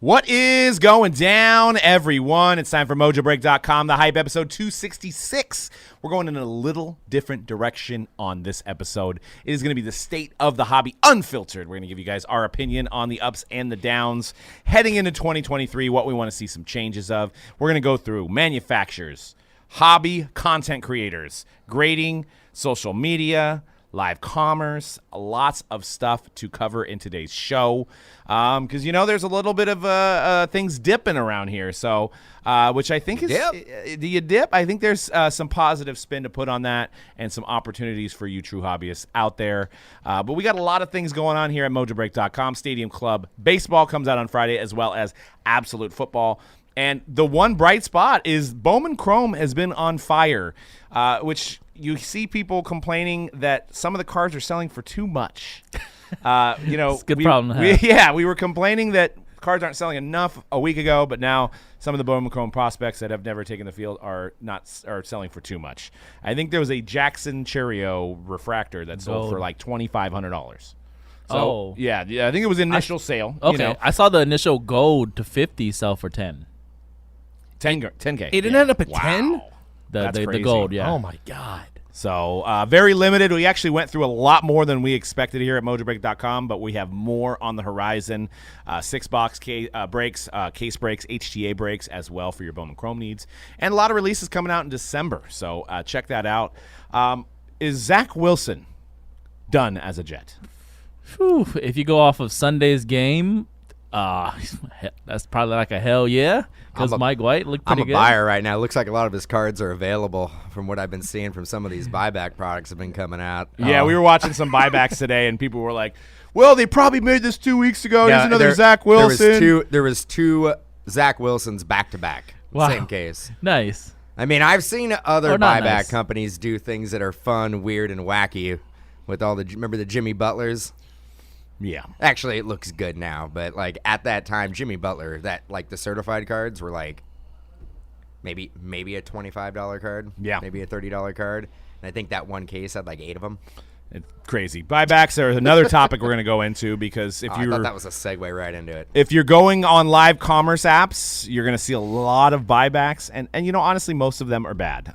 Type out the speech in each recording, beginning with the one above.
What is going down, everyone? It's time for Mojobreak.com, The Hype, episode 266. We're going in a little different direction on this episode. It is going to be the state of the hobby unfiltered. We're going to give you guys our opinion on the ups and the downs heading into 2023, what we want to see some changes of. We're going to go through manufacturers, hobby content creators, grading, social media, live commerce, lots of stuff to cover in today's show. Because, there's a little bit of things dipping around here. So, which I think is, do you dip? I think there's some positive spin to put on that and some opportunities for you true hobbyists out there. But we got a lot of things going on here at Mojobreak.com. Stadium Club Baseball comes out on Friday, as well as Absolute Football. And the one bright spot is Bowman Chrome has been on fire, which you see people complaining that some of the cards are selling for too much. It's a good problem to have. We were complaining that cards aren't selling enough a week ago, but now some of the Bowman Chrome prospects that have never taken the field are selling for too much. I think there was a Jackson Cheerio refractor that sold for like $2,500. So, yeah, I think it was initial sale. Okay, I saw the initial gold to 50 sell for 10. 10K. It ended up at 10? The gold, yeah. Oh, my God. So very limited. We actually went through a lot more than we expected here at Mojobreak.com, but we have more on the horizon. 6-box breaks, case breaks, HTA breaks as well for your Bowman Chrome needs. And a lot of releases coming out in December, so check that out. Is Zach Wilson done as a Jet? Whew, if you go off of Sunday's game, that's probably like a hell yeah, because Mike White looked pretty good. I'm a buyer right now. Looks like a lot of his cards are available from what I've been seeing from some of these buyback products have been coming out. Yeah, we were watching some buybacks today, and people were like, well, they probably made this 2 weeks ago. Here's another Zach Wilson. There was two Zach Wilsons back-to-back. Wow. Same case. Nice. I mean, I've seen other buyback companies do things that are fun, weird, and wacky with remember the Jimmy Butlers? Yeah. Actually, it looks good now, but like at that time, Jimmy Butler, the certified cards were like maybe a $25 card, maybe a $30 card, and I think that one case had like 8 of them. It's crazy. Buybacks are another topic we're going to go into because I thought that was a segue right into it. If you're going on live commerce apps, you're going to see a lot of buybacks, and honestly, most of them are bad.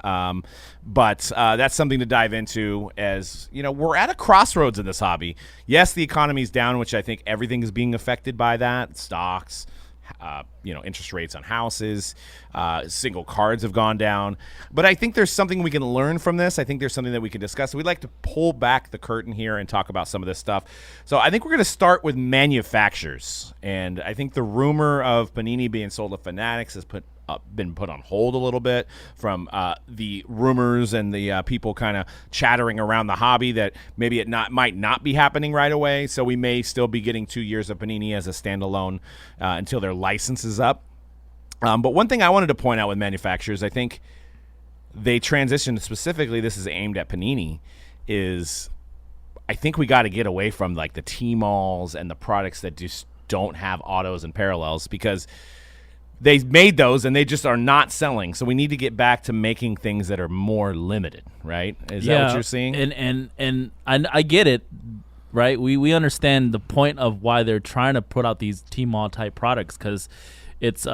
But that's something to dive into as, we're at a crossroads in this hobby. Yes, the economy's down, which I think everything is being affected by that. Stocks, interest rates on houses, single cards have gone down. But I think there's something we can learn from this. I think there's something that we can discuss. We'd like to pull back the curtain here and talk about some of this stuff. So I think we're going to start with manufacturers. And I think the rumor of Panini being sold to Fanatics has been put on hold a little bit from the rumors and the people kind of chattering around the hobby that maybe it might not be happening right away. So we may still be getting 2 years of Panini as a standalone until their license is up. But one thing I wanted to point out with manufacturers, I think they transitioned specifically, this is aimed at Panini, is I think we got to get away from like the T-malls and the products that just don't have autos and parallels, because they made those and they just are not selling. So we need to get back to making things that are more limited, right? Is that what you're seeing? And I get it, right? We understand the point of why they're trying to put out these T-mall type products, because it's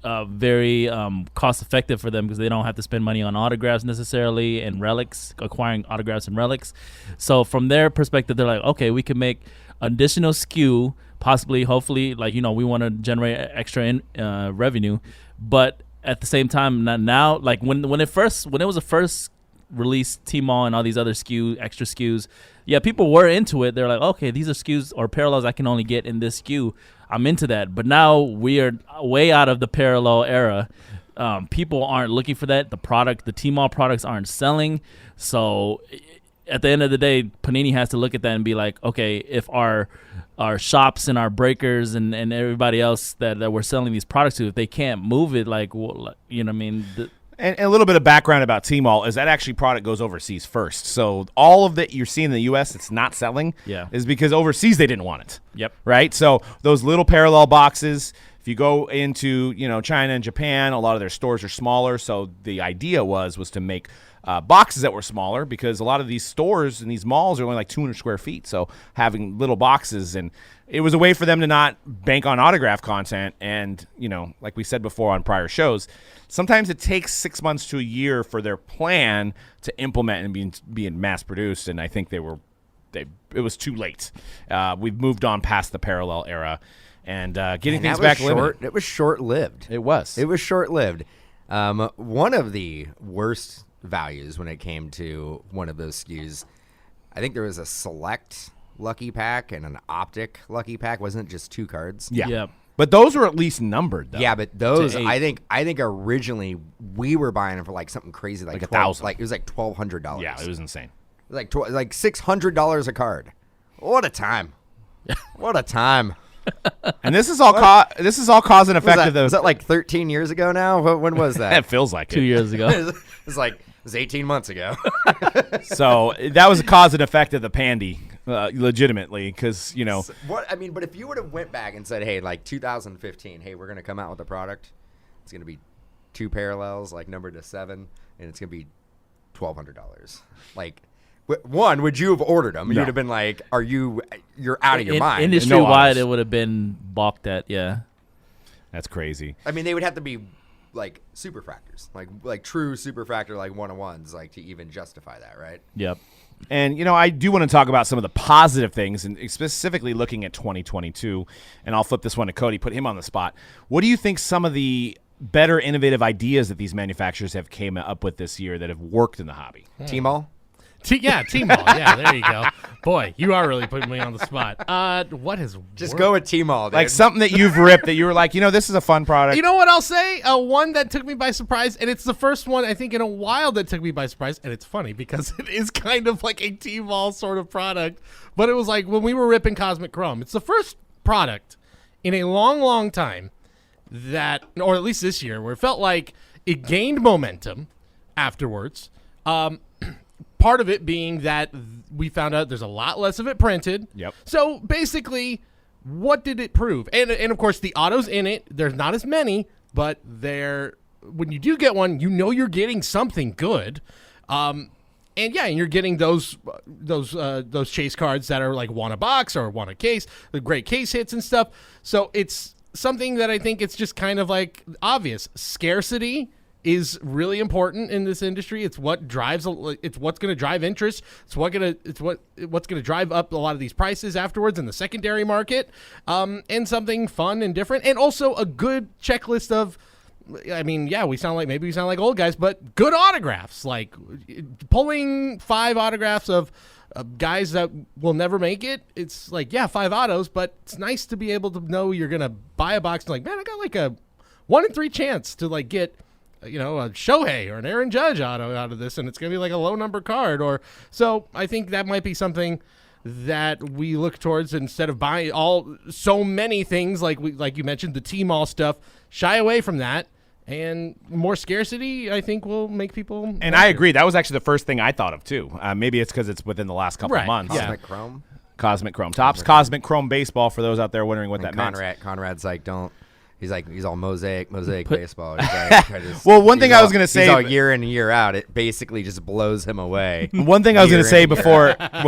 very cost effective for them, because they don't have to spend money on autographs necessarily and relics, acquiring autographs and relics. So from their perspective, they're like, okay, we can make additional SKU, possibly, hopefully, like, we want to generate extra revenue, but at the same time, now, like when it was the first release, T-mall and all these other extra SKUs, people were into it. They're like, okay, these are SKUs or parallels I can only get in this SKU. I'm into that. But now we are way out of the parallel era. People aren't looking for that. The T-mall products aren't selling. So at the end of the day, Panini has to look at that and be like, okay, if our shops and our breakers and everybody else that we're selling these products to, if they can't move it, like, well, you know what I mean? And a little bit of background about T-mall is that actually product goes overseas first. So all of that you're seeing in the U.S. it's not selling is because overseas they didn't want it. Yep. Right? So those little parallel boxes, if you go into China and Japan, a lot of their stores are smaller. So the idea was to make boxes that were smaller, because a lot of these stores and these malls are only like 200 square feet. So having little boxes, and it was a way for them to not bank on autograph content. And, like we said before on prior shows, sometimes it takes 6 months to a year for their plan to implement and being mass produced. And I think it was too late. We've moved on past the parallel era, and getting things back limited. It was short-lived. It was short-lived. One of the worst values when it came to one of those SKUs, I think there was a select lucky pack and an optic lucky pack. Wasn't it just 2 cards? Yeah. Yep. But those were at least numbered, though. Yeah, but those, I think originally we were buying them for like something crazy, like $1,000. Like it was like $1,200. Yeah, it was insane. Like like $600 a card. What a time! What a time! And this is all cause and effect of those. Was that like 13 years ago now? When was that? It feels like 2 years ago. It was 18 months ago. So that was a cause and effect of the pandy, legitimately, because But if you would have went back and said, hey, like 2015, hey, we're gonna come out with a product. It's gonna be 2 parallels, like numbered to 7, and it's gonna be $1,200. Like, one, would you have ordered them? No. You'd have been like, you're out of your mind. Industry wide, autos. it would have been balked at. Yeah. That's crazy. I mean, they would have to be like superfractors, like true superfractor, like 101s, like to even justify that, right? Yep. And, I do want to talk about some of the positive things, and specifically looking at 2022, and I'll flip this one to Cody, put him on the spot. What do you think some of the better innovative ideas that these manufacturers have came up with this year that have worked in the hobby? T-Mall? T-Mall. Yeah, there you go. Boy, you are really putting me on the spot. What has Just worked? go with T-Mall, dude. Like something that you've ripped that you were like, this is a fun product. You know what I'll say? One that took me by surprise, and it's the first one I think in a while that took me by surprise, and it's funny because it is kind of like a T-Mall sort of product, but it was like when we were ripping Cosmic Chrome. It's the first product in a long, long time that, or at least this year, where it felt like it gained momentum afterwards. Part of it being that we found out there's a lot less of it printed. Yep. So basically, what did it prove? And of course, the autos in it, there's not as many, but when you do get one, you're getting something good. And you're getting those chase cards that are like one a box or one a case, the great case hits and stuff. So it's something that I think it's just kind of like obvious. Scarcity is really important in this industry. It's what drives. It's what's going to drive interest. It's what's going to drive up a lot of these prices afterwards in the secondary market. And something fun and different, and also a good checklist of. I mean, yeah, we sound like old guys, but good autographs. Like pulling 5 autographs of guys that will never make it. It's like 5 autos, but it's nice to be able to know you're gonna buy a box and like, man, I got like a 1 in 3 chance to like get. A Shohei or an Aaron Judge auto out of this, and it's going to be like a low number card. So I think that might be something that we look towards instead of buying so many things like you mentioned, the T-Mall stuff. Shy away from that, and more scarcity, I think, will make people. And I agree. That was actually the first thing I thought of too. Maybe it's because it's within the last couple of Right. months. Cosmic Chrome? Cosmic Chrome. Topps Cosmic Chrome baseball for those out there wondering what that meant. Conrad's like, don't. He's all mosaic baseball. He's Well, one thing I was going to say, he's all year in and year out. It basically just blows him away. One thing I was going to say Year in and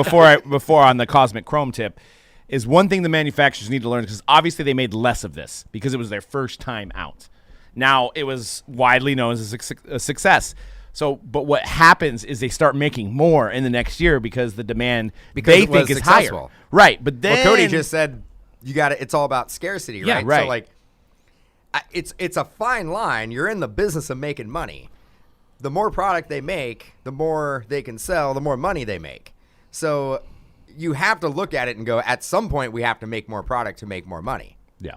before on the Cosmic Chrome tip is one thing the manufacturers need to learn, because obviously they made less of this because it was their first time out. Now it was widely known as a success. So, but what happens is they start making more in the next year because the demand they think is successful. higher. Right, but then Cody just said you got it. It's all about scarcity, right? Yeah, right. So like. It's a fine line. You're in the business of making money. The more product they make, the more they can sell, the more money they make. So you have to look at it and go, at some point we have to make more product to make more money. Yeah.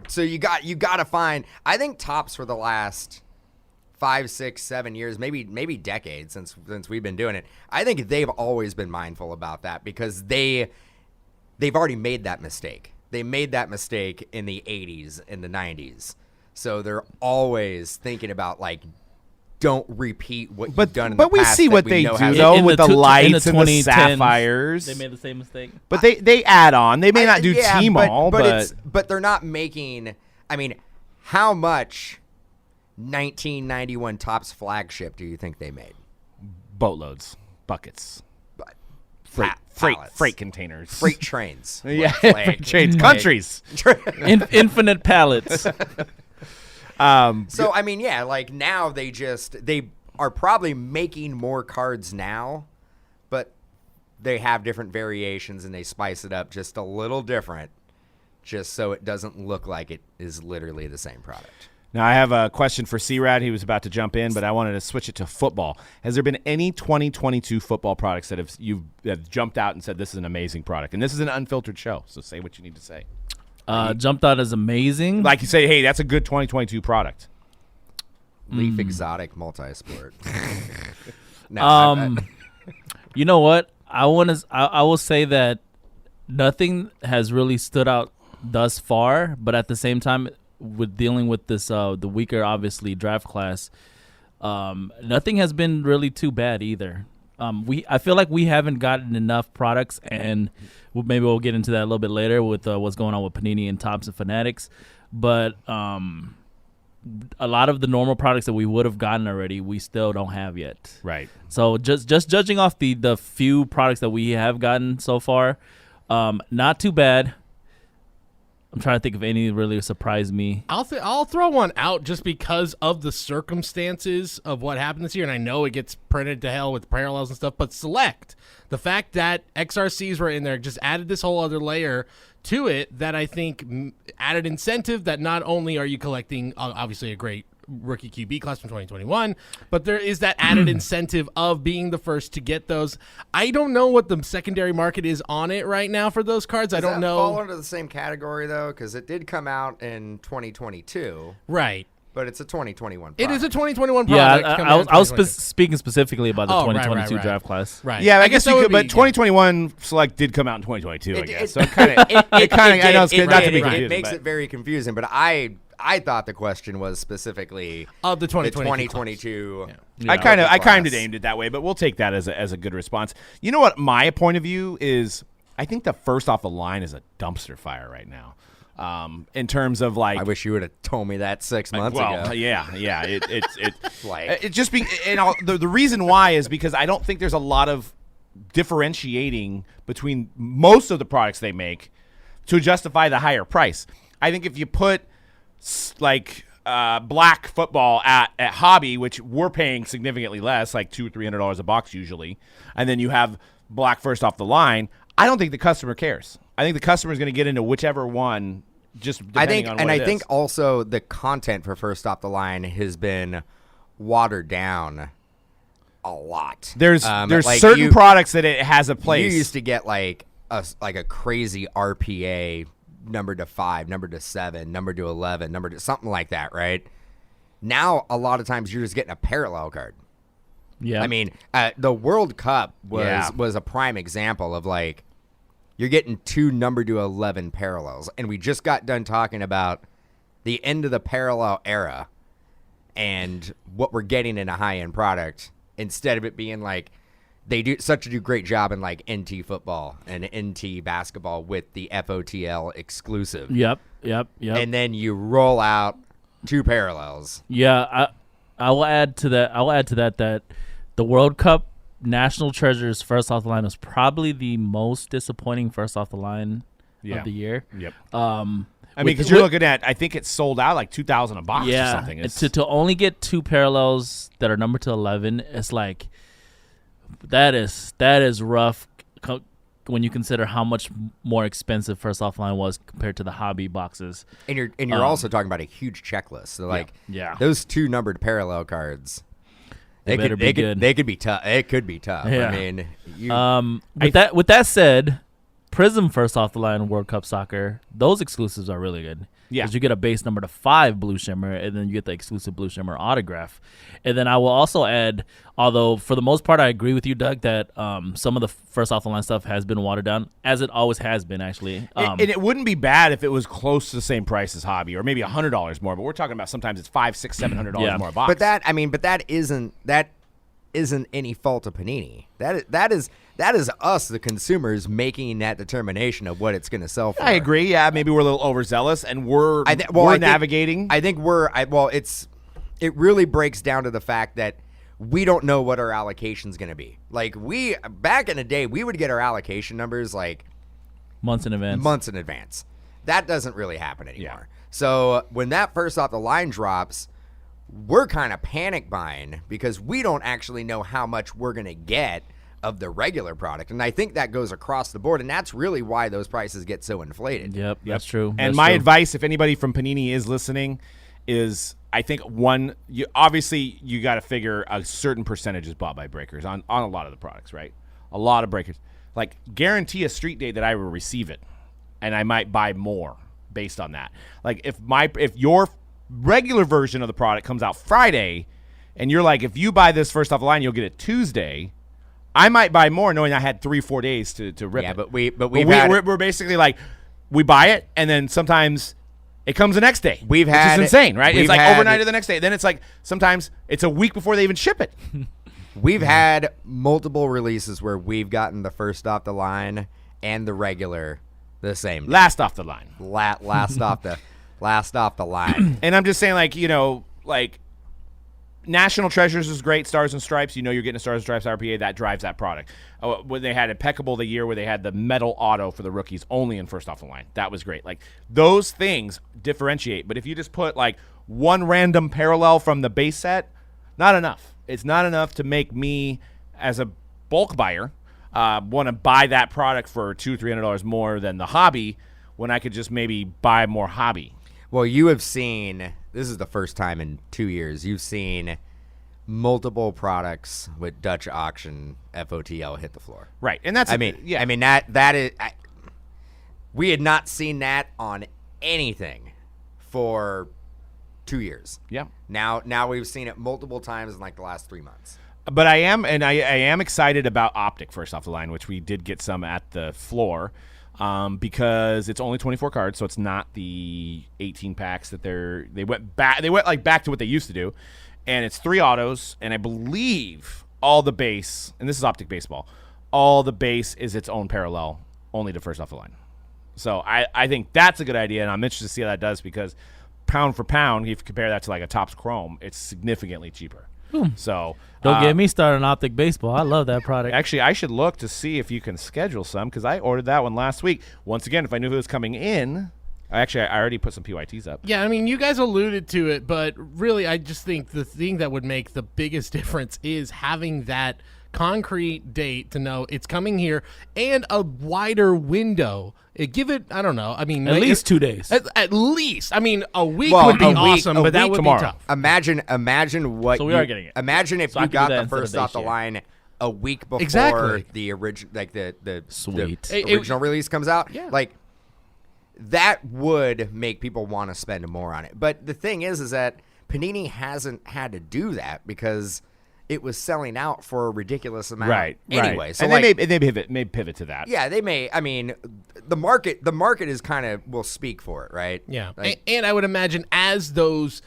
So you got to find. I think Topps for the last 5, 6, 7 years, maybe decades since we've been doing it. I think they've always been mindful about that because they've already made that mistake. They made that mistake in the 80s and the 90s. So they're always thinking about, like, don't repeat what you've done in the past. But we see what they do, though, with the lights and the sapphires. They made the same mistake. But they add on. They may not do T-Mall, but they're not making – I mean, how much 1991 Topps flagship do you think they made? Boatloads, buckets, But freight containers, freight trains. yeah, Like, freight trains, countries. Infinite pallets. So I mean, yeah, like now they are probably making more cards now, but they have different variations and they spice it up just a little different, just so it doesn't look like it is literally the same product. Now, I have a question for C-Rad. He was about to jump in, but I wanted to switch it to football. Has there been any 2022 football products that have jumped out and said this is an amazing product? And this is an unfiltered show, so say what you need to say. Jumped out as amazing. Like you say, hey, that's a good 2022 product. Leaf Exotic Multisport. No, You know what? I will say that nothing has really stood out thus far, but at the same time, with dealing with this the weaker obviously draft class, nothing has been really too bad either. I feel like we haven't gotten enough products, and maybe we'll get into that a little bit later with what's going on with Panini and Topps and Fanatics, but a lot of the normal products that we would have gotten already, we still don't have yet. Right. So just judging off the few products that we have gotten so far, not too bad. I'm trying to think if any really surprised me. I'll throw one out just because of the circumstances of what happened this year, and I know it gets printed to hell with parallels and stuff, but Select, the fact that XRCs were in there just added this whole other layer to it that I think added incentive that not only are you collecting obviously a great rookie QB class from 2021, but there is that added incentive of being the first to get those. I don't know what the secondary market is on it right now for those cards. I don't know. Fall under the same category though, because it did come out in 2022, right? But it's a 2021 product. It is a 2021 product. Yeah, I was speaking specifically about the 2022 right. draft class. Right. Yeah, I guess that you would could, but be- 2021 Select did come out in 2022, I guess. So it kind of, I know it's not to be it confusing. makes but- it very confusing, but I thought the question was specifically of the 2022. Yeah. I kind of class. aimed it that way, but we'll take that as a good response. You know what? My point of view is, I think the first off the line is a dumpster fire right now. In terms of like, I wish you would have told me that 6 months ago. yeah. It's Like- it just be, and the reason why is because I don't think there's a lot of differentiating between most of the products they make to justify the higher price. I think if you put like black football at Hobby, which we're paying significantly less, like $200 or $300 a box usually, and then you have black first off the line, I don't think the customer cares. I think the customer is going to get into whichever one. Just depending on what I it think is. also the content for first off the line has been watered down a lot. There's like certain products that it has a place. You used to get like a crazy RPA number to 5, number to 7, number to 11, number to something like that, right? Now a lot of times you're just getting a parallel card. Yeah. I mean, the World Cup was a prime example of like you're getting 2 number to 11 parallels, and we just got done talking about the end of the parallel era and what we're getting in a high-end product instead of it being like they do such a great job in like NT football and NT basketball with the FOTL exclusive. Yep. And then you roll out 2 parallels. Yeah, I will add to that that the World Cup National Treasures first off the line was probably the most disappointing first off the line of the year. Yep. I mean, because you're looking at, I think it sold out like 2,000 a box or something. It's, to only get 2 parallels that are numbered to 11, it's like that is rough when you consider how much more expensive first off the line was compared to the Hobby boxes. And you're also talking about a huge checklist. So like those 2 numbered parallel cards. They could be tough. It could be tough. Yeah. I mean, with that said, Prism first off the line World Cup Soccer, those exclusives are really good. Yeah. Because you get a base number to 5 Blue Shimmer, and then you get the exclusive Blue Shimmer autograph. And then I will also add, although for the most part I agree with you, Doug, that some of the first off the line stuff has been watered down, as it always has been actually. And it wouldn't be bad if it was close to the same price as Hobby, or maybe $100 more. But we're talking about sometimes it's $500, $600, $700 more a box. but that isn't any fault of Panini. That is us, the consumers, making that determination of what it's going to sell for. I agree. Yeah, maybe we're a little overzealous, and we're navigating. I think it really breaks down to the fact that we don't know what our allocation is going to be. Like back in the day, we would get our allocation numbers like months in advance. That doesn't really happen anymore. Yeah. So when that first off the line drops, we're kind of panic buying because we don't actually know how much we're going to get of the regular product. And I think that goes across the board, and that's really why those prices get so inflated. Yep. That's true. And my advice, if anybody from Panini is listening, is I think you got to figure a certain percentage is bought by breakers on a lot of the products, right? A lot of breakers. Like, guarantee a street date that I will receive it, and I might buy more based on that. Like, if your regular version of the product comes out Friday, and you're like, if you buy this first off the line, you'll get it Tuesday, I might buy more knowing I had 3-4 days to rip it. Yeah, but we're basically like, we buy it, and then sometimes it comes the next day. Which is insane, right? It's like overnight or the next day. Then it's like sometimes it's a week before they even ship it. We've had multiple releases where we've gotten the first off the line and the regular the same day. Last off the line. Last off the line. And I'm just saying, like National Treasures is great. Stars and Stripes, you're getting a Stars and Stripes RPA, that drives that product. When they had Impeccable the year where they had the metal auto for the rookies only in first off the line, that was great. Like, those things differentiate. But if you just put like one random parallel from the base set, not enough. It's not enough to make me, as a bulk buyer, want to buy that product for $200-$300 more than the hobby when I could just maybe buy more hobby. Well, you have seen, this is the first time in 2 years, you've seen multiple products with Dutch auction FOTL hit the floor. Right. And that's, that is, we had not seen that on anything for 2 years. Yeah. Now we've seen it multiple times in like the last 3 months. But I am excited about Optic first off the line, which we did get some at the floor. Because it's only 24 cards, so it's not the 18 packs that they went back to what they used to do, and it's 3 autos, and I believe all the base, and this is Optic Baseball, all the base is its own parallel, only to first off the line. So I think that's a good idea, and I'm interested to see how that does, because pound for pound, if you compare that to like a Topps Chrome, it's significantly cheaper. So don't get me started on Optic Baseball. I love that product. Actually, I should look to see if you can schedule some, because I ordered that one last week. Once again, if I knew it was coming in, I already put some PYTs up. Yeah, I mean, you guys alluded to it, but really, I just think the thing that would make the biggest difference is having that concrete date to know it's coming here and a wider window. Give it, I don't know. I mean, at least 2 days. At least. I mean, a week would be awesome, but that would tomorrow. be tough. Imagine what. So we are getting it. Imagine if you got the first off the line a week before the original, like the original release comes out. Yeah. Like, that would make people want to spend more on it. But the thing is that Panini hasn't had to do that because it was selling out for a ridiculous amount. Right. Anyway, so and like, they may pivot to that. Yeah, they may. I mean, the market is kind of will speak for it, right? Yeah. Like, and I would imagine as those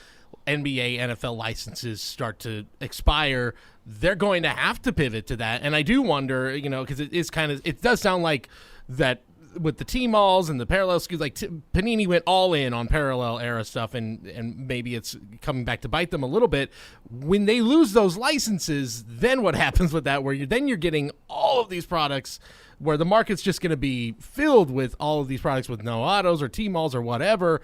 NBA, NFL licenses start to expire, they're going to have to pivot to that. And I do wonder, because it does sound like that with the T-malls and the parallel SKUs, like Panini went all in on parallel era stuff, and maybe it's coming back to bite them a little bit. When they lose those licenses, then what happens with that? Where you're getting all of these products, where the market's just going to be filled with all of these products with no autos or T-malls or whatever,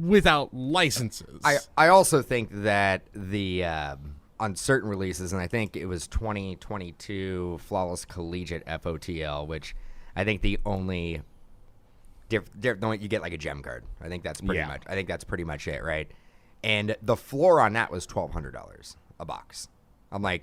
without licenses. I also think that the on certain releases, and I think it was 2022 Flawless Collegiate FOTL, which I think the only you get like a gem card. I think that's pretty much. I think that's pretty much it, right? And the floor on that was $1,200 a box. I'm like,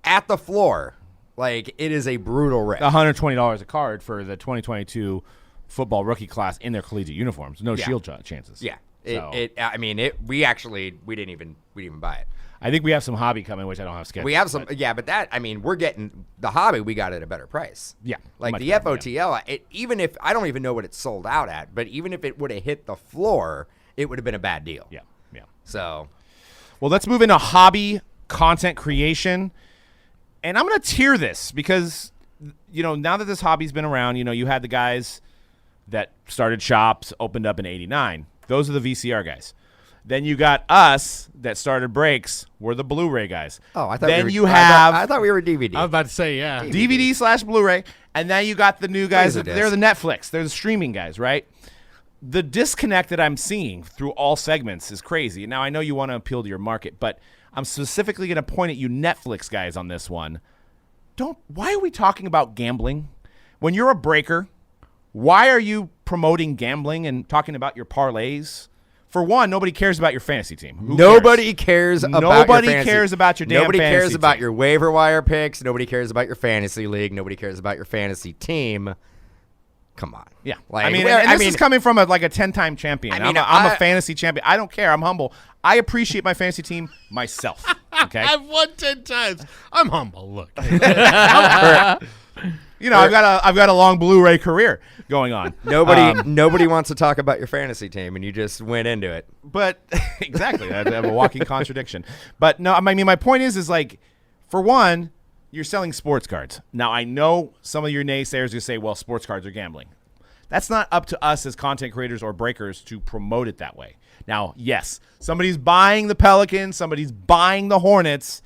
at the floor, like, it is a brutal rip. $120 a card for the 2022 football rookie class in their collegiate uniforms. No shield chances. Yeah. So. We didn't even buy it. I think we have some hobby coming, which I don't have scheduled. We have some, but that, we're getting the hobby. We got it at a better price. Yeah, like the FOTL. Even if I don't even know what it sold out at, but even if it would have hit the floor, it would have been a bad deal. Yeah. So, well, let's move into hobby content creation, and I'm going to tier this because now that this hobby's been around, you had the guys that started shops, opened up in '89. Those are the VCR guys. Then you got us that started breaks. We're the Blu-ray guys. Oh, I thought then we were, you have I thought we were DVD. I was about to say, yeah. DVD/Blu-ray, and then you got the new guys. Laserdisc. They're the Netflix. They're the streaming guys, right? The disconnect that I'm seeing through all segments is crazy. Now, I know you want to appeal to your market, but I'm specifically going to point at you Netflix guys on this one. Why are we talking about gambling? When you're a breaker, why are you promoting gambling and talking about your parlays? For one, nobody cares about your fantasy team. Nobody cares about Nobody your fantasy. cares about your damn Nobody fantasy cares about team. your waiver wire picks. Nobody cares about your fantasy league. Nobody cares about your fantasy team. Come on. Yeah. Like, I mean, and this is coming from a 10-time champion. I mean, I'm a fantasy champion. I don't care. I'm humble. I appreciate my fantasy team myself. Okay. I've won 10 times. I'm humble. Look. You know, I've got a long Blu-ray career going on. Nobody wants to talk about your fantasy team, and you just went into it. But exactly, I have a walking contradiction. But no, I mean, my point is like, for one, you're selling sports cards. Now, I know some of your naysayers who say, well, sports cards are gambling. That's not up to us as content creators or breakers to promote it that way. Now, yes, somebody's buying the Pelicans, somebody's buying the Hornets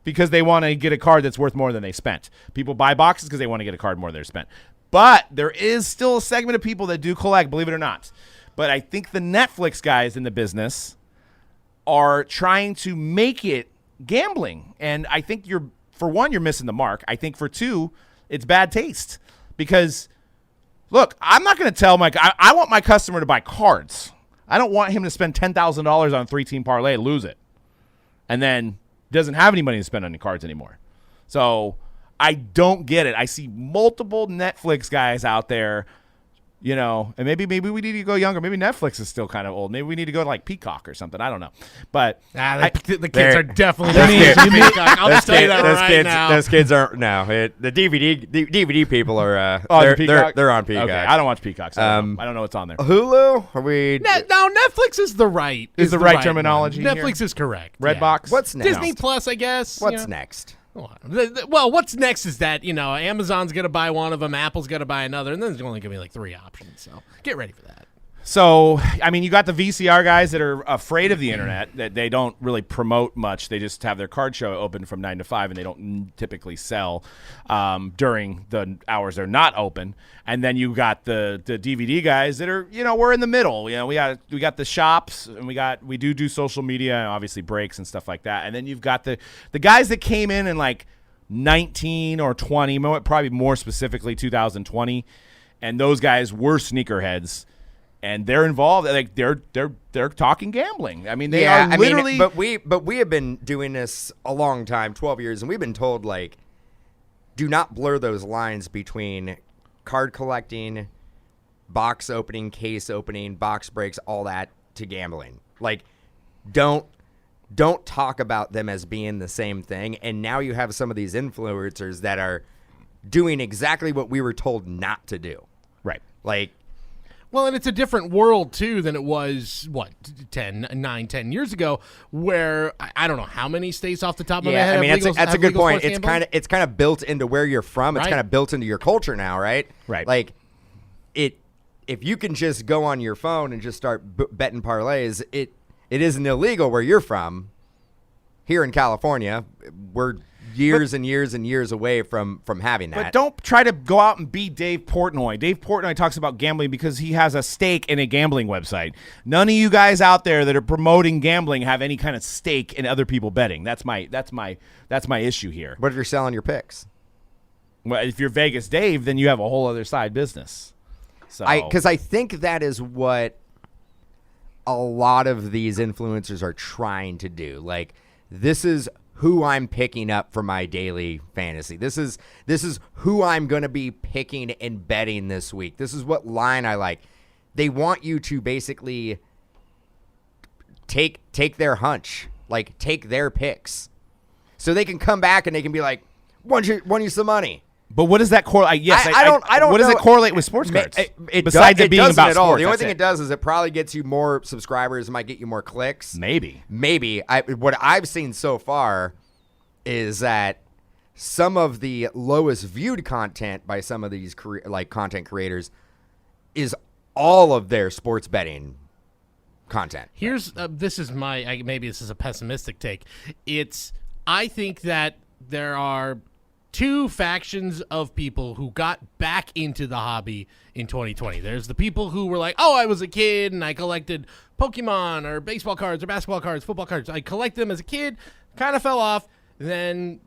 because they want to get a card that's worth more than they spent. People buy boxes because they want to get a card more than they're spent. But there is still a segment of people that do collect, believe it or not. But I think the Netflix guys in the business are trying to make it gambling. And I think for one, you're missing the mark. I think for two, it's bad taste. Because, look, I'm not going to tell I want my customer to buy cards. I don't want him to spend $10,000 on a 3-team parlay and lose it. And then doesn't have any money to spend on any cards anymore. So I don't get it. I see multiple Netflix guys out there, you know, and maybe we need to go younger. Maybe Netflix is still kind of old. Maybe we need to go to like Peacock or something. I don't know. But the kids are definitely Peacock. I'll just tell you that right now. Those kids aren't. No, the DVD people are. They're on Peacock. Okay, I don't watch Peacock. So I don't know what's on there. Hulu? Are we? No, Netflix is the right. Is the right terminology one. Netflix here? is correct. Redbox. Yeah. What's next? Disney Plus, I guess. What's next? Well, what's next is that, you know, Amazon's going to buy one of them, Apple's going to buy another, and then there's only going to be like 3 options. So get ready for that. So, I mean, you got the VCR guys that are afraid of the internet, that they don't really promote much. They just have their card show open from 9 to 5, and they don't typically sell during the hours they're not open. And then you got the DVD guys that are, you know, we're in the middle. You know, we got the shops, and we do social media, and obviously breaks and stuff like that. And then you've got the guys that came in like 19 or 20, probably more specifically 2020, and those guys were sneakerheads. And they're involved. Like they're talking gambling. I mean, they are literally. But we have been doing this a long time, 12 years, and we've been told like, do not blur those lines between card collecting, box opening, case opening, box breaks, all that to gambling. Like, don't talk about them as being the same thing. And now you have some of these influencers that are doing exactly what we were told not to do. Right. Like. Well, and it's a different world, too, than it was, 10 years ago, where I don't know how many states off the top of my head. I mean, that's a good point. It's kind of built into where you're from. It's Right. kind of built into your culture now, right? Right. Like, if you can just go on your phone and just start betting parlays, it isn't illegal where you're from. Here in California, we're years and years and years away from having that. But don't try to go out and be Dave Portnoy. Dave Portnoy talks about gambling because he has a stake in a gambling website. None of you guys out there that are promoting gambling have any kind of stake in other people betting. That's my issue here. What if you're selling your picks? Well, if you're Vegas Dave, then you have a whole other side business. So Because I think that is what a lot of these influencers are trying to do. Like, this is who I'm picking up for my daily fantasy. This is who I'm going to be picking and betting this week. This is what line I like. They want you to basically take their hunch, like take their picks, so they can come back and they can be like, won you some money. But what does that correlate? Yes, I don't. What does know. it correlate with sports cards? Besides it being about sports, all. The only that's thing it does is it probably gets you more subscribers. It might get you more clicks. Maybe. What I've seen so far is that some of the lowest viewed content by some of these content creators is all of their sports betting content. Here's this is my maybe this is a pessimistic take. I think that there are two factions of people who got back into the hobby in 2020. There's the people who were like, "Oh, I was a kid and I collected Pokemon or baseball cards or basketball cards, football cards. I collected them as a kid, kind of fell off. Then,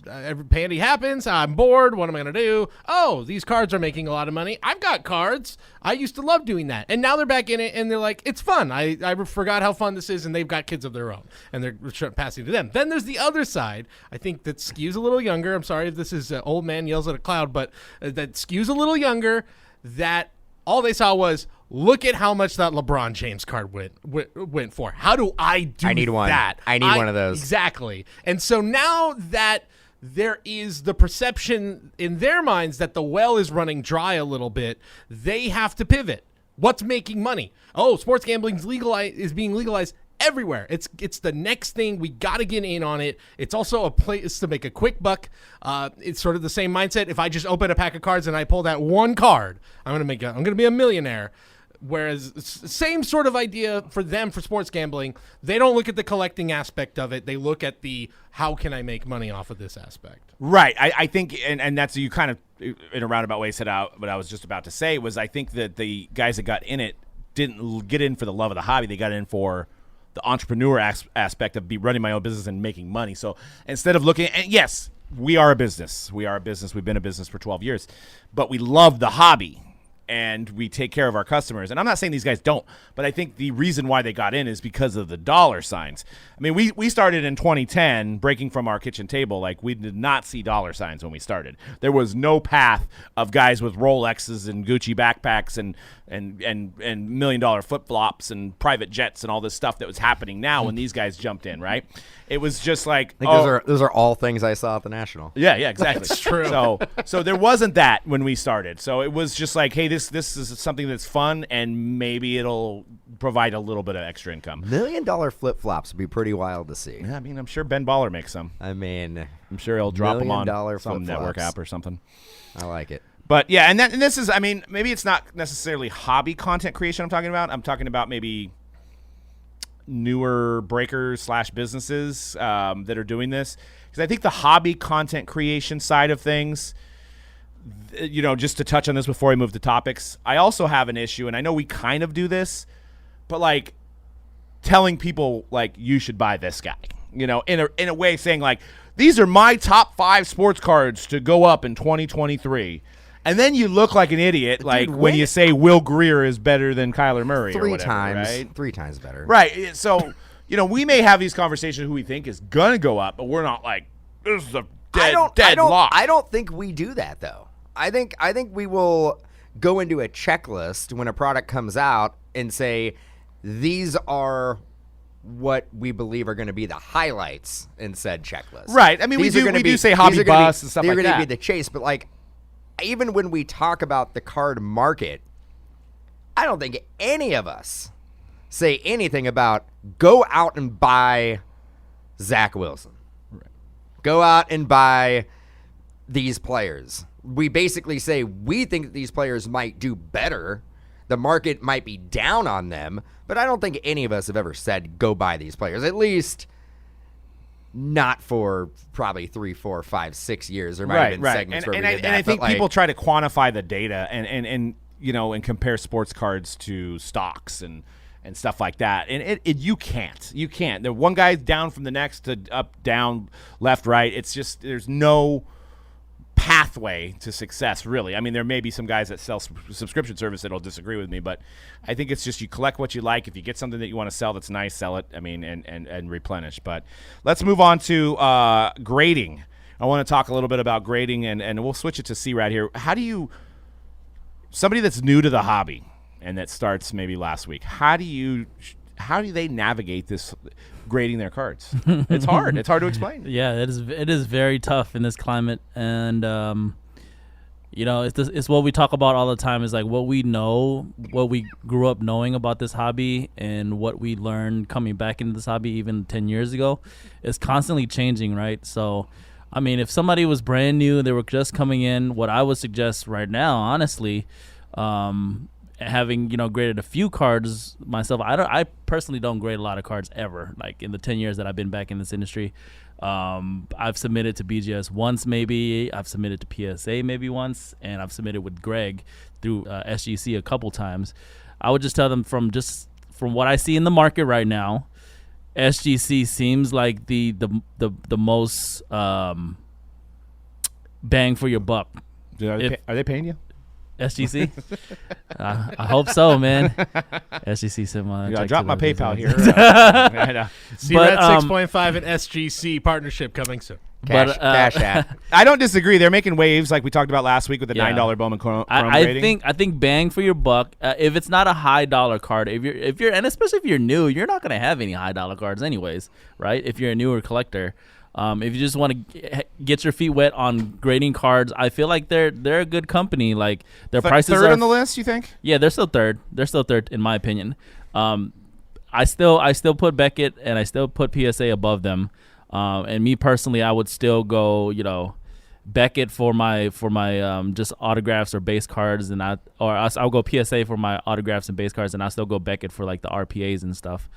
every pandy happens. I'm bored. What am I going to do? Oh, these cards are making a lot of money. I've got cards. I used to love doing that." And now they're back in it and they're like, it's fun. I forgot how fun this is, and they've got kids of their own and they're passing to them. Then there's the other side, I think, that skews a little younger. I'm sorry if this is old man yells at a cloud, but that skews a little younger, that all they saw was, look at how much that LeBron James card went for. How do I do that? I need one. I need one of those. Exactly. And so now that there is the perception in their minds that the well is running dry a little bit, they have to pivot. What's making money? Oh, sports gambling is being legalized everywhere. It's the next thing. We got to get in on it. It's also a place to make a quick buck. It's sort of the same mindset. If I just open a pack of cards and I pull that one card, I'm going to be a millionaire. Whereas same sort of idea for them for sports gambling. They don't look at the collecting aspect of it. They look at the how can I make money off of this aspect. Right. I think, and that's, you kind of in a roundabout way said out what I was just about to say, was I think that the guys that got in it didn't get in for the love of the hobby. They got in for the entrepreneur aspect of running my own business and making money. So instead of looking, and yes, we are a business. We've been a business for 12 years, but we love the hobby. And we take care of our customers. And I'm not saying these guys don't, but I think the reason why they got in is because of the dollar signs. I mean, we started in 2010, breaking from our kitchen table. Like, we did not see dollar signs when we started. There was no path of guys with Rolexes and Gucci backpacks and $1 million flip-flops and private jets and all this stuff that was happening now when these guys jumped in, right? It was just like, those are all things I saw at the National. Yeah, exactly. That's true. So there wasn't that when we started. So it was just like, hey, this is something that's fun, and maybe it'll provide a little bit of extra income. $1 million flip-flops would be pretty wild to see. Yeah, I mean, I'm sure Ben Baller makes some. I'm sure he'll drop them on some flip-flops. network app or something. I like it. But yeah, and this is, I mean, maybe it's not necessarily hobby content creation I'm talking about. I'm talking about maybe newer breakers / businesses that are doing this, because I think the hobby content creation side of things, just to touch on this before we move to topics, I also have an issue, and I know we kind of do this, but like telling people like, you should buy this guy, in a way, saying like, these are my top 5 sports cards to go up in 2023. And then you look like an idiot, like when you say Will Greer is better than Kyler Murray or whatever, right? 3 times better. Right. So, we may have these conversations who we think is going to go up, but we're not like, this is a dead lock. I don't think we do that, though. I think we will go into a checklist when a product comes out and say, these are what we believe are going to be the highlights in said checklist. Right. I mean, we do say hobby bus and stuff like that. They're going to be the chase, but like, even when we talk about the card market, I don't think any of us say anything about go out and buy Zach Wilson. Right. Go out and buy these players. We basically say we think that these players might do better. The market might be down on them, but I don't think any of us have ever said go buy these players. At least not for probably 3, 4, 5, 6 years. There might have been segments where we did that. And I think people try to quantify the data and compare sports cards to stocks and stuff like that. And you can't. The one guy's down from the next to up, down, left, right. It's just there's no pathway to success, really. I mean, there may be some guys that sell subscription service that'll disagree with me, but I think it's just you collect what you like. If you get something that you want to sell that's nice, sell it. I mean, and replenish. But let's move on to grading. I want to talk a little bit about grading, and we'll switch it to C-Rad here. How do somebody that's new to the hobby and that starts maybe last week, how do they navigate this grading their cards? It's hard. It's hard to explain. Yeah, it is very tough in this climate, and it's what we talk about all the time. Is like what we know, what we grew up knowing about this hobby, and what we learned coming back into this hobby even 10 years ago is constantly changing, right? So, I mean, if somebody was brand new, they were just coming in, what I would suggest right now, honestly, having graded a few cards myself, I personally don't grade a lot of cards ever. Like in the 10 years that I've been back in this industry, I've submitted to BGS once, maybe I've submitted to PSA maybe once, and I've submitted with Greg through SGC a couple times. I would just tell them from what I see in the market right now, SGC seems like the most bang for your buck. Are they paying you? SGC? I hope so, man. SGC sent my. I dropped my PayPal here. C-Rat 6.5 and SGC partnership coming soon. Cash app. I don't disagree. They're making waves like we talked about last week with the $9 Bowman Chrome rating. I think bang for your buck. If it's not a high dollar card, if you're and especially if you're new, you're not gonna have any high dollar cards anyways, right? If you're a newer collector. If you just want to get your feet wet on grading cards, I feel like they're a good company. Like their prices third are on the list. You think? Yeah, they're still third. They're still third in my opinion. I still put Beckett and I still put PSA above them. And me personally, I would still go Beckett for my just autographs or base cards, and I'll go PSA for my autographs and base cards, and I'll still go Beckett for like the RPAs and stuff.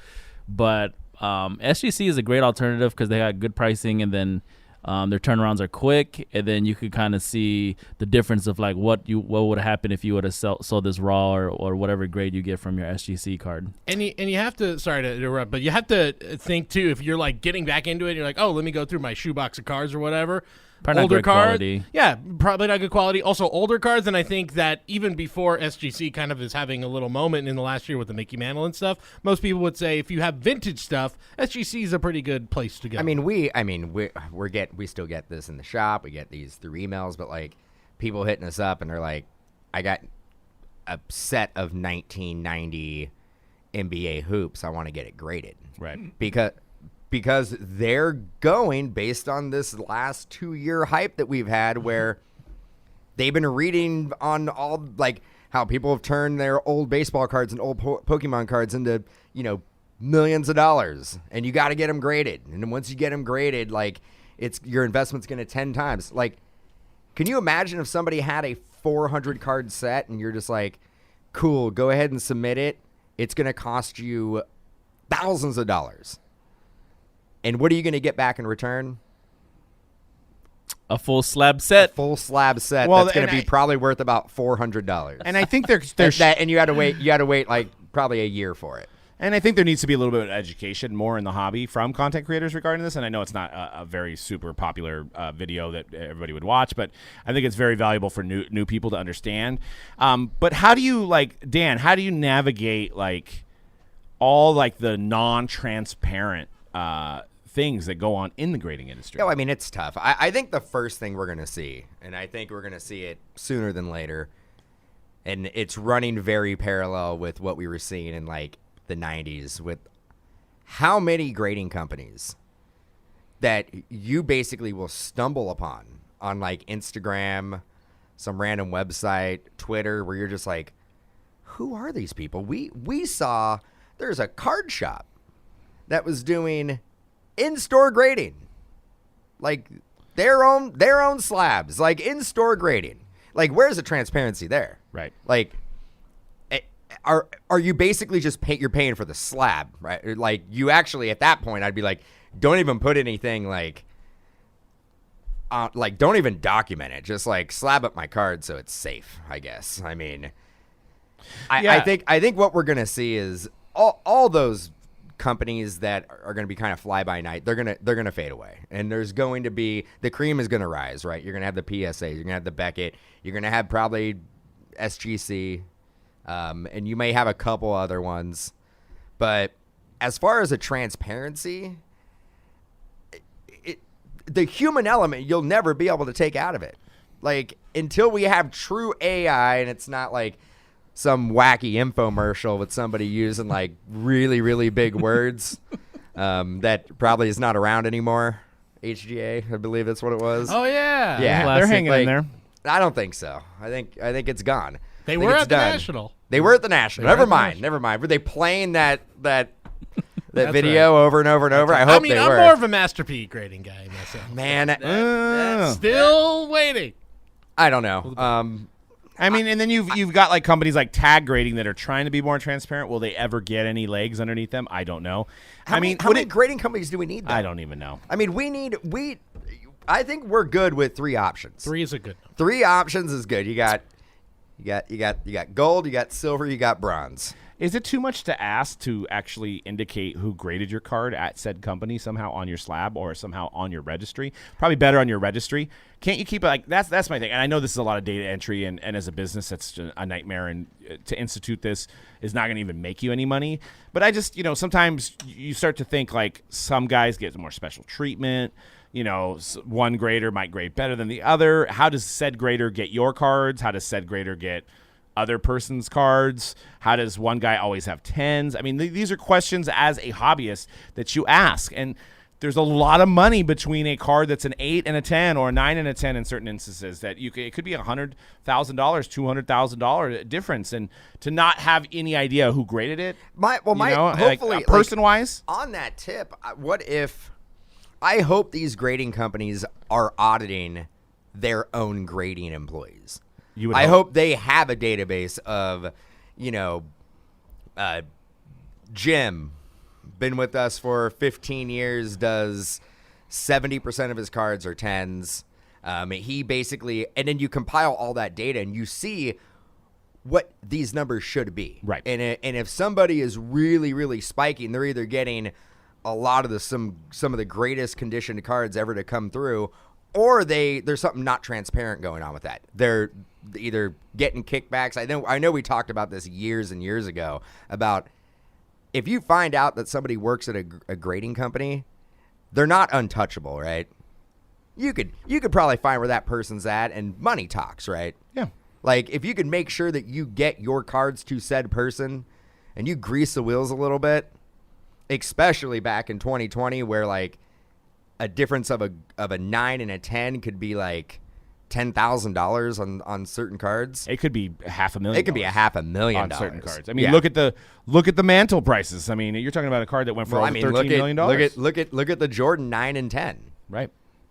But SGC is a great alternative because they got good pricing, and then their turnarounds are quick, and then you could kind of see the difference of like what would happen if you would have sold this raw or whatever grade you get from your SGC card. And you have to, sorry to interrupt, but you have to think too, if you're like getting back into it, you're like, oh, let me go through my shoebox of cards or whatever. Probably older cards, yeah, probably not good quality. Also, older cards, and I think that even before SGC kind of is having a little moment in the last year with the Mickey Mantle and stuff, most people would say if you have vintage stuff, SGC is a pretty good place to go. We still get this in the shop. We get these through emails, but like people hitting us up and they're like, I got a set of 1990 NBA hoops. I want to get it graded, right? Because they're going based on this last 2-year hype that we've had where they've been reading on all like how people have turned their old baseball cards and old Pokemon cards into, millions of dollars, and you got to get them graded. And then once you get them graded, like your investment's going to 10 times. Like, can you imagine if somebody had a 400 card set and you're just like, cool, go ahead and submit it. It's going to cost you thousands of dollars. And what are you going to get back in return? A full slab set. Well, that's going to be probably worth about $400. And I think there's that, and you had to wait like probably a year for it. And I think there needs to be a little bit of education more in the hobby from content creators regarding this. And I know it's not a very super popular video that everybody would watch, but I think it's very valuable for new people to understand. But how do you Dan? How do you navigate all the non-transparent things that go on in the grading industry? No, I mean, it's tough. I think the first thing we're going to see, and I think we're going to see it sooner than later, and it's running very parallel with what we were seeing in the 90s with how many grading companies that you basically will stumble upon on Instagram, some random website, Twitter, where you're just like, who are these people? We saw there's a card shop that was doing in-store grading, their own slabs, in-store grading. Where's the transparency there? Right. Are you basically just you're paying for the slab, right? You actually at that point, I'd be like, don't even put anything don't even document it. Just slab up my card so it's safe, I guess. I mean, I think what we're gonna see is all those companies that are going to be kind of fly by night, they're going to fade away, and there's going to be the cream is going to rise, right? You're going to have the PSA, you're going to have the Beckett, you're going to have probably SGC, and you may have a couple other ones, but as far as a transparency, the human element you'll never be able to take out of it, until we have true AI, and it's not some wacky infomercial with somebody using really, really big words that probably is not around anymore. HGA, I believe that's what it was. Oh yeah, yeah, they're hanging in there. I don't think so. I think it's gone. They were at the National. They were at the National. Never mind. Were they playing that video over and over and over? I hope they were. I'm more of a Master P grading guy myself. Man, still waiting. I don't know. I mean, and then you've got like companies like Tag Grading that are trying to be more transparent. Will they ever get any legs underneath them? I don't know. How many grading companies do we need, though? I don't even know. I mean, I think we're good with 3 options. 3 is a good number. 3 options is good. You got gold, you got silver, you got bronze. Is it too much to ask to actually indicate who graded your card at said company somehow on your slab or somehow on your registry? Probably better on your registry. Can't you keep it like that's my thing? And I know this is a lot of data entry, and as a business, that's a nightmare. And to institute this is not going to even make you any money. But I just, sometimes you start to think like some guys get more special treatment. One grader might grade better than the other. How does said grader get your cards? How does said grader get other person's cards? How does one guy always have 10s? I mean, these are questions as a hobbyist that you ask. And there's a lot of money between a card that's an 8 and a 10 or a 9 and a 10 in certain instances that it could be $100,000, $200,000 difference. And to not have any idea who graded it, hopefully, person-wise. On that tip, what if I hope these grading companies are auditing their own grading employees. I hope they have a database of, Jim, been with us for 15 years, does 70% of his cards are 10s. He basically, and then you compile all that data and you see what these numbers should be. Right. And if somebody is really, really spiking, they're either getting a lot of some of the greatest conditioned cards ever to come through, or there's something not transparent going on with that. They're either getting kickbacks. I know we talked about this years and years ago about if you find out that somebody works at a grading company, they're not untouchable, right? You could probably find where that person's at, and money talks, right? Yeah. Like if you could make sure that you get your cards to said person, and you grease the wheels a little bit, especially back in 2020, where like a difference of a 9 and a 10 could be like $10,000 on certain cards. It could be $500,000. It could be $500,000 on certain cards. I mean, look at the mantle prices. I mean, you're talking about a card that went for over $13 million. Look at the Jordan 9 and 10. Right.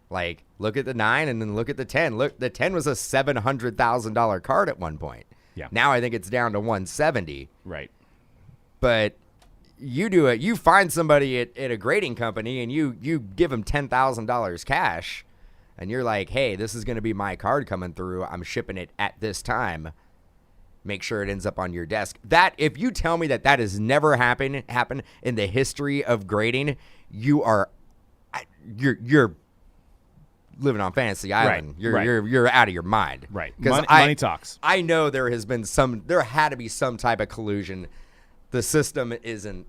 Like, look at the 9 and then look at the 10. Look, the 10 was a $700,000 card at one point. Yeah. Now I think it's down to $170. Right. But you do it. You find somebody at a grading company and you give them $10,000 cash, and you're like, hey, this is going to be my card coming through. I'm shipping it at this time. Make sure it ends up on your desk. That, if you tell me that has never happened in the history of grading, you're living on fantasy island. Right. You're out of your mind. Right. Because money talks. I know there had to be some type of collusion. The system isn't.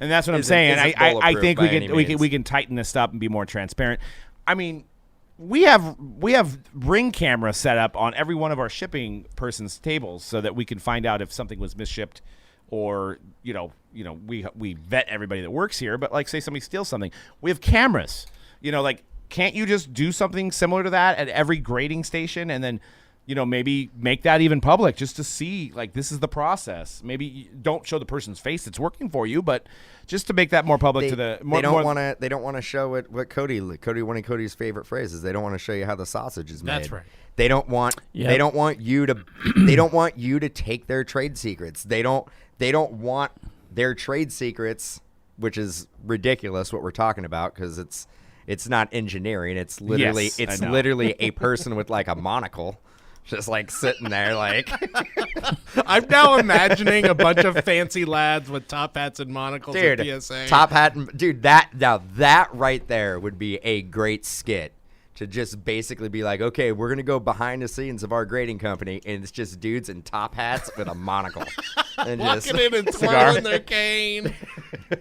And that's what I'm saying. I think we can tighten this up and be more transparent. I mean, we have Ring camera set up on every one of our shipping person's tables so that we can find out if something was misshipped, or we vet everybody that works here. But like, say somebody steals something, we have cameras. Can't you just do something similar to that at every grading station, and then maybe make that even public just to see, like, this is the process. Maybe don't show the person's face that's working for you, but just to make that more public they don't want to show what one of Cody's favorite phrases. They don't want to show you how the sausage is made. That's right. They don't want you to take their trade secrets. They don't want their trade secrets, which is ridiculous what we're talking about, because it's not engineering. It's literally literally a person with like a monocle. Just like sitting there, like. I'm now imagining a bunch of fancy lads with top hats and monocles at PSA. Top hat, that right there would be a great skit, to just basically be like, okay, we're gonna go behind the scenes of our grading company, and it's just dudes in top hats with a monocle, and walking in and twirling their cane.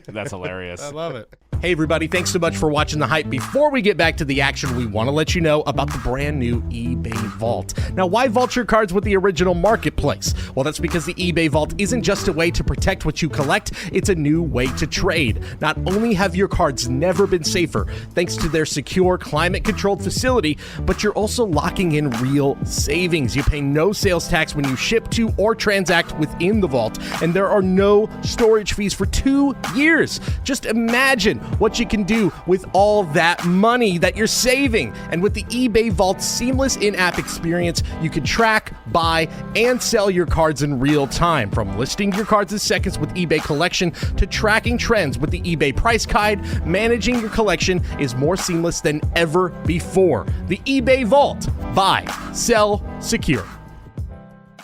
That's hilarious. I love it. Hey everybody, thanks so much for watching The Hype. Before we get back to the action, we want to let you know about the brand new eBay Vault. Now, why vault your cards with the original marketplace? Well, that's because the eBay Vault isn't just a way to protect what you collect, it's a new way to trade. Not only have your cards never been safer thanks to their secure, climate-controlled facility, but you're also locking in real savings. You pay no sales tax when you ship to or transact within the vault, and there are no storage fees for 2 years. Just imagine what you can do with all that money that you're saving. And with the eBay Vault's seamless in-app experience, you can track, buy, and sell your cards in real time. From listing your cards in seconds with eBay Collection to tracking trends with the eBay Price Guide, managing your collection is more seamless than ever before. The eBay Vault. Buy, sell, secure.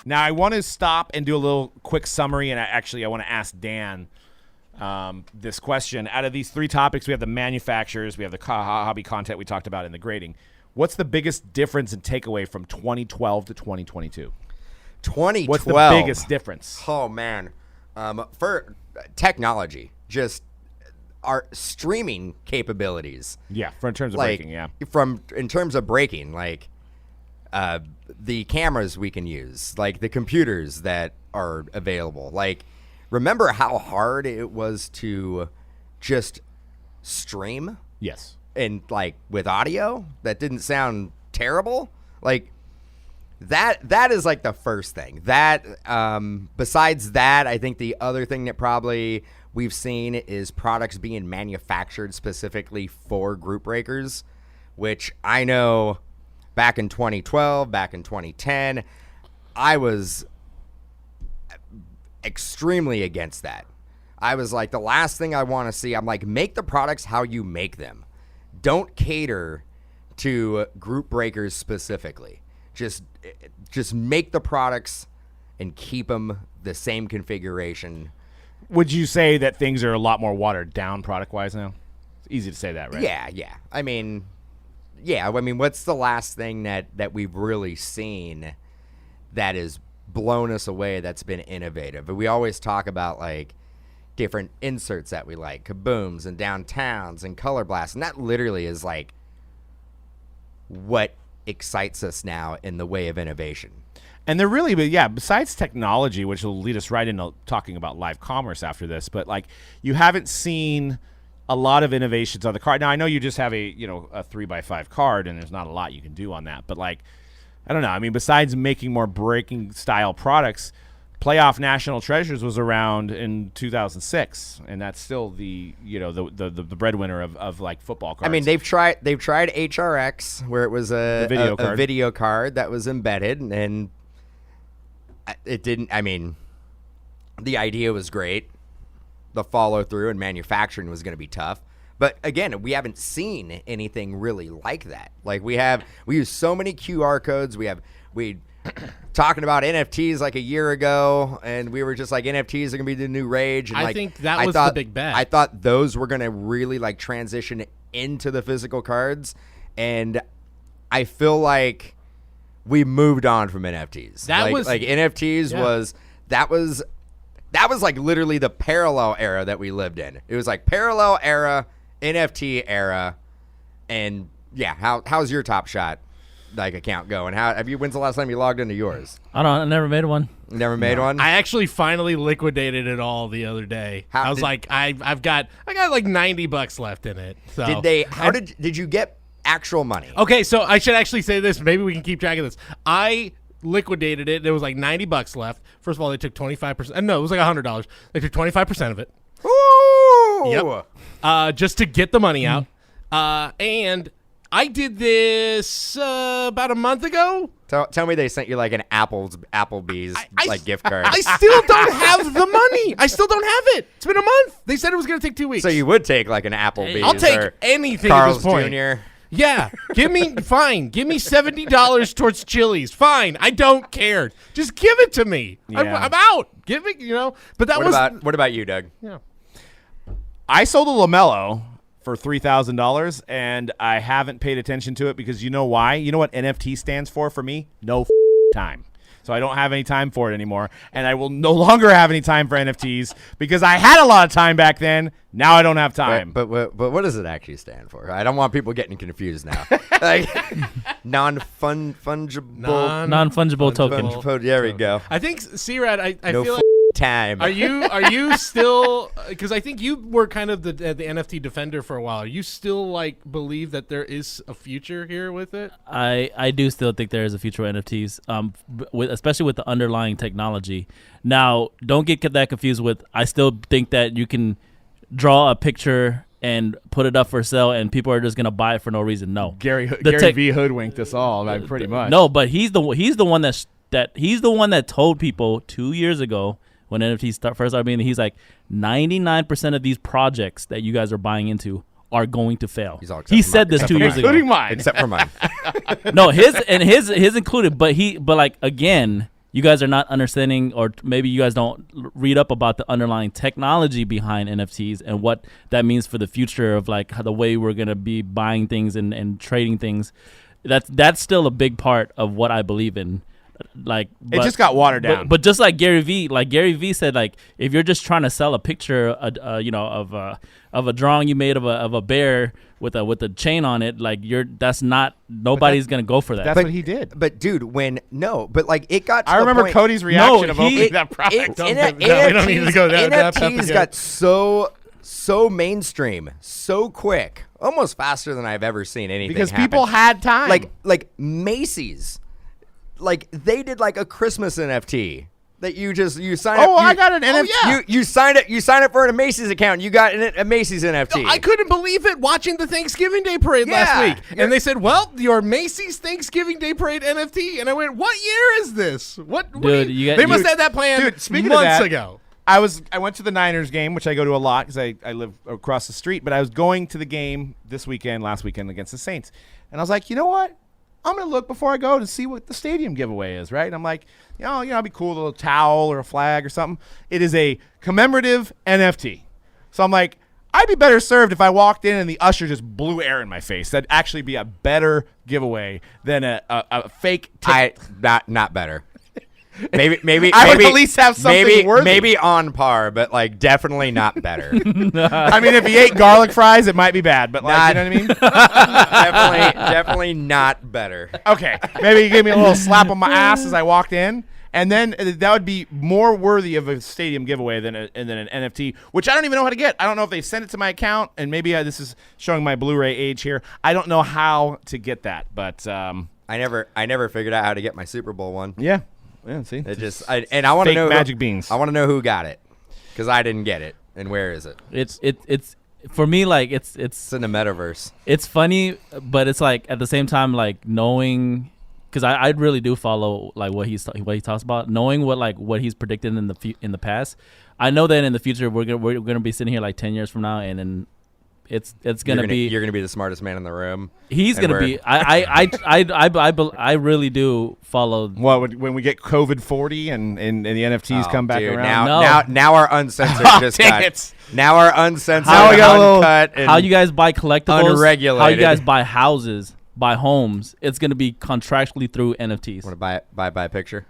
Now, I want to stop and do a little quick summary, and I want to ask Dan this question. Out of these three topics, we have the manufacturers, we have the hobby content we talked about, and the grading. What's the biggest difference and takeaway from 2012 to 2022? 2012. What's the biggest difference? Oh, man. For technology, just our streaming capabilities. Yeah, in terms of breaking, yeah. In terms of breaking, like the cameras we can use, like the computers that are available. Like, remember how hard it was to just stream? Yes. And like with audio that didn't sound terrible. Like that is like the first thing. That besides that, I think the other thing that probably we've seen is products being manufactured specifically for group breakers, which I know back in 2012, back in 2010, I was extremely against that. I was like, the last thing I want to see, I'm like, make the products how you make them. Don't cater to group breakers specifically. Just make the products and keep them the same configuration. Would you say that things are a lot more watered down product-wise now? It's easy to say that, right? Yeah. I mean, what's the last thing that we've really seen that has blown us away that's been innovative? But we always talk about, like, different inserts that we like, kabooms and downtowns and color blasts, and that literally is, like, what excites us now in the way of innovation. And they're really, but yeah, besides technology, which will lead us right into talking about live commerce after this, but like you haven't seen a lot of innovations on the card. Now I know you just have a 3x5 card and there's not a lot you can do on that, but like, I don't know. I mean, besides making more breaking style products, Playoff National Treasures was around in 2006, and that's still the breadwinner of like football cards. I mean, they've tried HRX, where it was a video card that was embedded, and it didn't. I mean, the idea was great. The follow through and manufacturing was going to be tough. But again, we haven't seen anything really like that. Like we use so many QR codes. We talking about NFTs like a year ago, and we were just like, NFTs are gonna be the new rage. And I think that was the big bet. I thought those were gonna really like transition into the physical cards, and I feel like we moved on from NFTs. That was like literally the parallel era that we lived in. It was like parallel era, NFT era, and yeah. How's your Top Shot like account going? When's the last time you logged into yours? I never made one. Never made one? I actually finally liquidated it all the other day. I got like $90 left in it. So did you get actual money? Okay, so I should actually say this. Maybe we can keep track of this. I liquidated it. There was like $90 left. First of all, they took 25%. No, it was like $100. They took 25% of it. Ooh! Yep. Just to get the money out. And I did this about a month ago. Tell me they sent you like an Applebee's gift card. I still don't have the money. I still don't have it. It's been a month. They said it was going to take 2 weeks. So you would take like an Applebee's. I'll take anything Carl's at this point. Jr. Yeah, give me $70 towards Chili's. Fine, I don't care. Just give it to me. Yeah. I'm out. Give it, But that what about you, Doug? Yeah. I sold a LaMelo for $3,000, and I haven't paid attention to it because you know why? You know what NFT stands for me? No time. So I don't have any time for it anymore, and I will no longer have any time for NFTs because I had a lot of time back then. Now I don't have time. But what does it actually stand for? I don't want people getting confused now. Like non-fungible token. There we go. I think C-Rad. I no feel like time. Are you still? Because I think you were kind of the NFT defender for a while. Are you still like believe that there is a future here with it? I do still think there is a future with NFTs, especially with the underlying technology. Now, don't get that confused with. I still think that you can draw a picture and put it up for sale, and people are just gonna buy it for no reason. No, Gary V hoodwinked us all, like, pretty much. No, but he's the one that told people 2 years ago when NFTs first started being. He's like 99% of these projects that you guys are buying into are going to fail. He said this 2 years ago, including mine, except for mine. No, his included. But like, again, you guys are not understanding, or maybe you guys don't read up about the underlying technology behind NFTs and what that means for the future of like how the way we're gonna be buying things and trading things. That's still a big part of what I believe in. Like, it just got watered down. But just like Gary V said, like, if you're just trying to sell a picture, of a drawing you made of a bear with a chain on it, like, nobody's gonna go for that. That's what he did. But dude, like, it got. To I remember point, Cody's reaction of opening that product. we don't need to go down that path NFTs again. got so mainstream, so quick, almost faster than I've ever seen anything. Because happen. people had time. Like Macy's. Like, they did like a Christmas NFT that you sign up. Oh, I got an NFT. Yeah. You sign up for a Macy's account. You got a Macy's NFT. I couldn't believe it watching the Thanksgiving Day parade last week. And they said, well, your Macy's Thanksgiving Day parade NFT. And I went, what year is this? Dude, they must have had that plan months ago. I went to the Niners game, which I go to a lot because I live across the street. But I was going to the game last weekend against the Saints. And I was like, you know what? I'm going to look before I go to see what the stadium giveaway is, right? And I'm like, it'd be cool, a little towel or a flag or something. It is a commemorative NFT. So I'm like, I'd be better served if I walked in and the usher just blew air in my face. That'd actually be a better giveaway than a fake Not better. Maybe I would at least have something worthy. Maybe on par, but like definitely not better. I mean, if he ate garlic fries, it might be bad, but like, you know what I mean? definitely not better. Okay, maybe he gave me a little slap on my ass as I walked in, and then that would be more worthy of a stadium giveaway than an NFT, which I don't even know how to get. I don't know if they sent it to my account, and maybe this is showing my Blu-ray age here. I don't know how to get that, but I never figured out how to get my Super Bowl one. Yeah. Yeah, see, I want to know magic beans. I want to know who got it, because I didn't get it, and where is it? It's for me, like, it's in the metaverse. It's funny, but it's like at the same time, like, knowing, because I really do follow like what he talks about, knowing what he's predicted in the past. I know that in the future we're gonna be sitting here like 10 years from now, and then it's gonna be, you're gonna be the smartest man in the room. He's gonna be. I really do follow. What, when we get COVID 40 and the NFTs come back around? Now our uncensored just got it. Now our uncensored, uncut, how you guys buy collectibles, unregulated. How you guys buy houses, buy homes. It's gonna be contractually through NFTs. Want to buy a picture?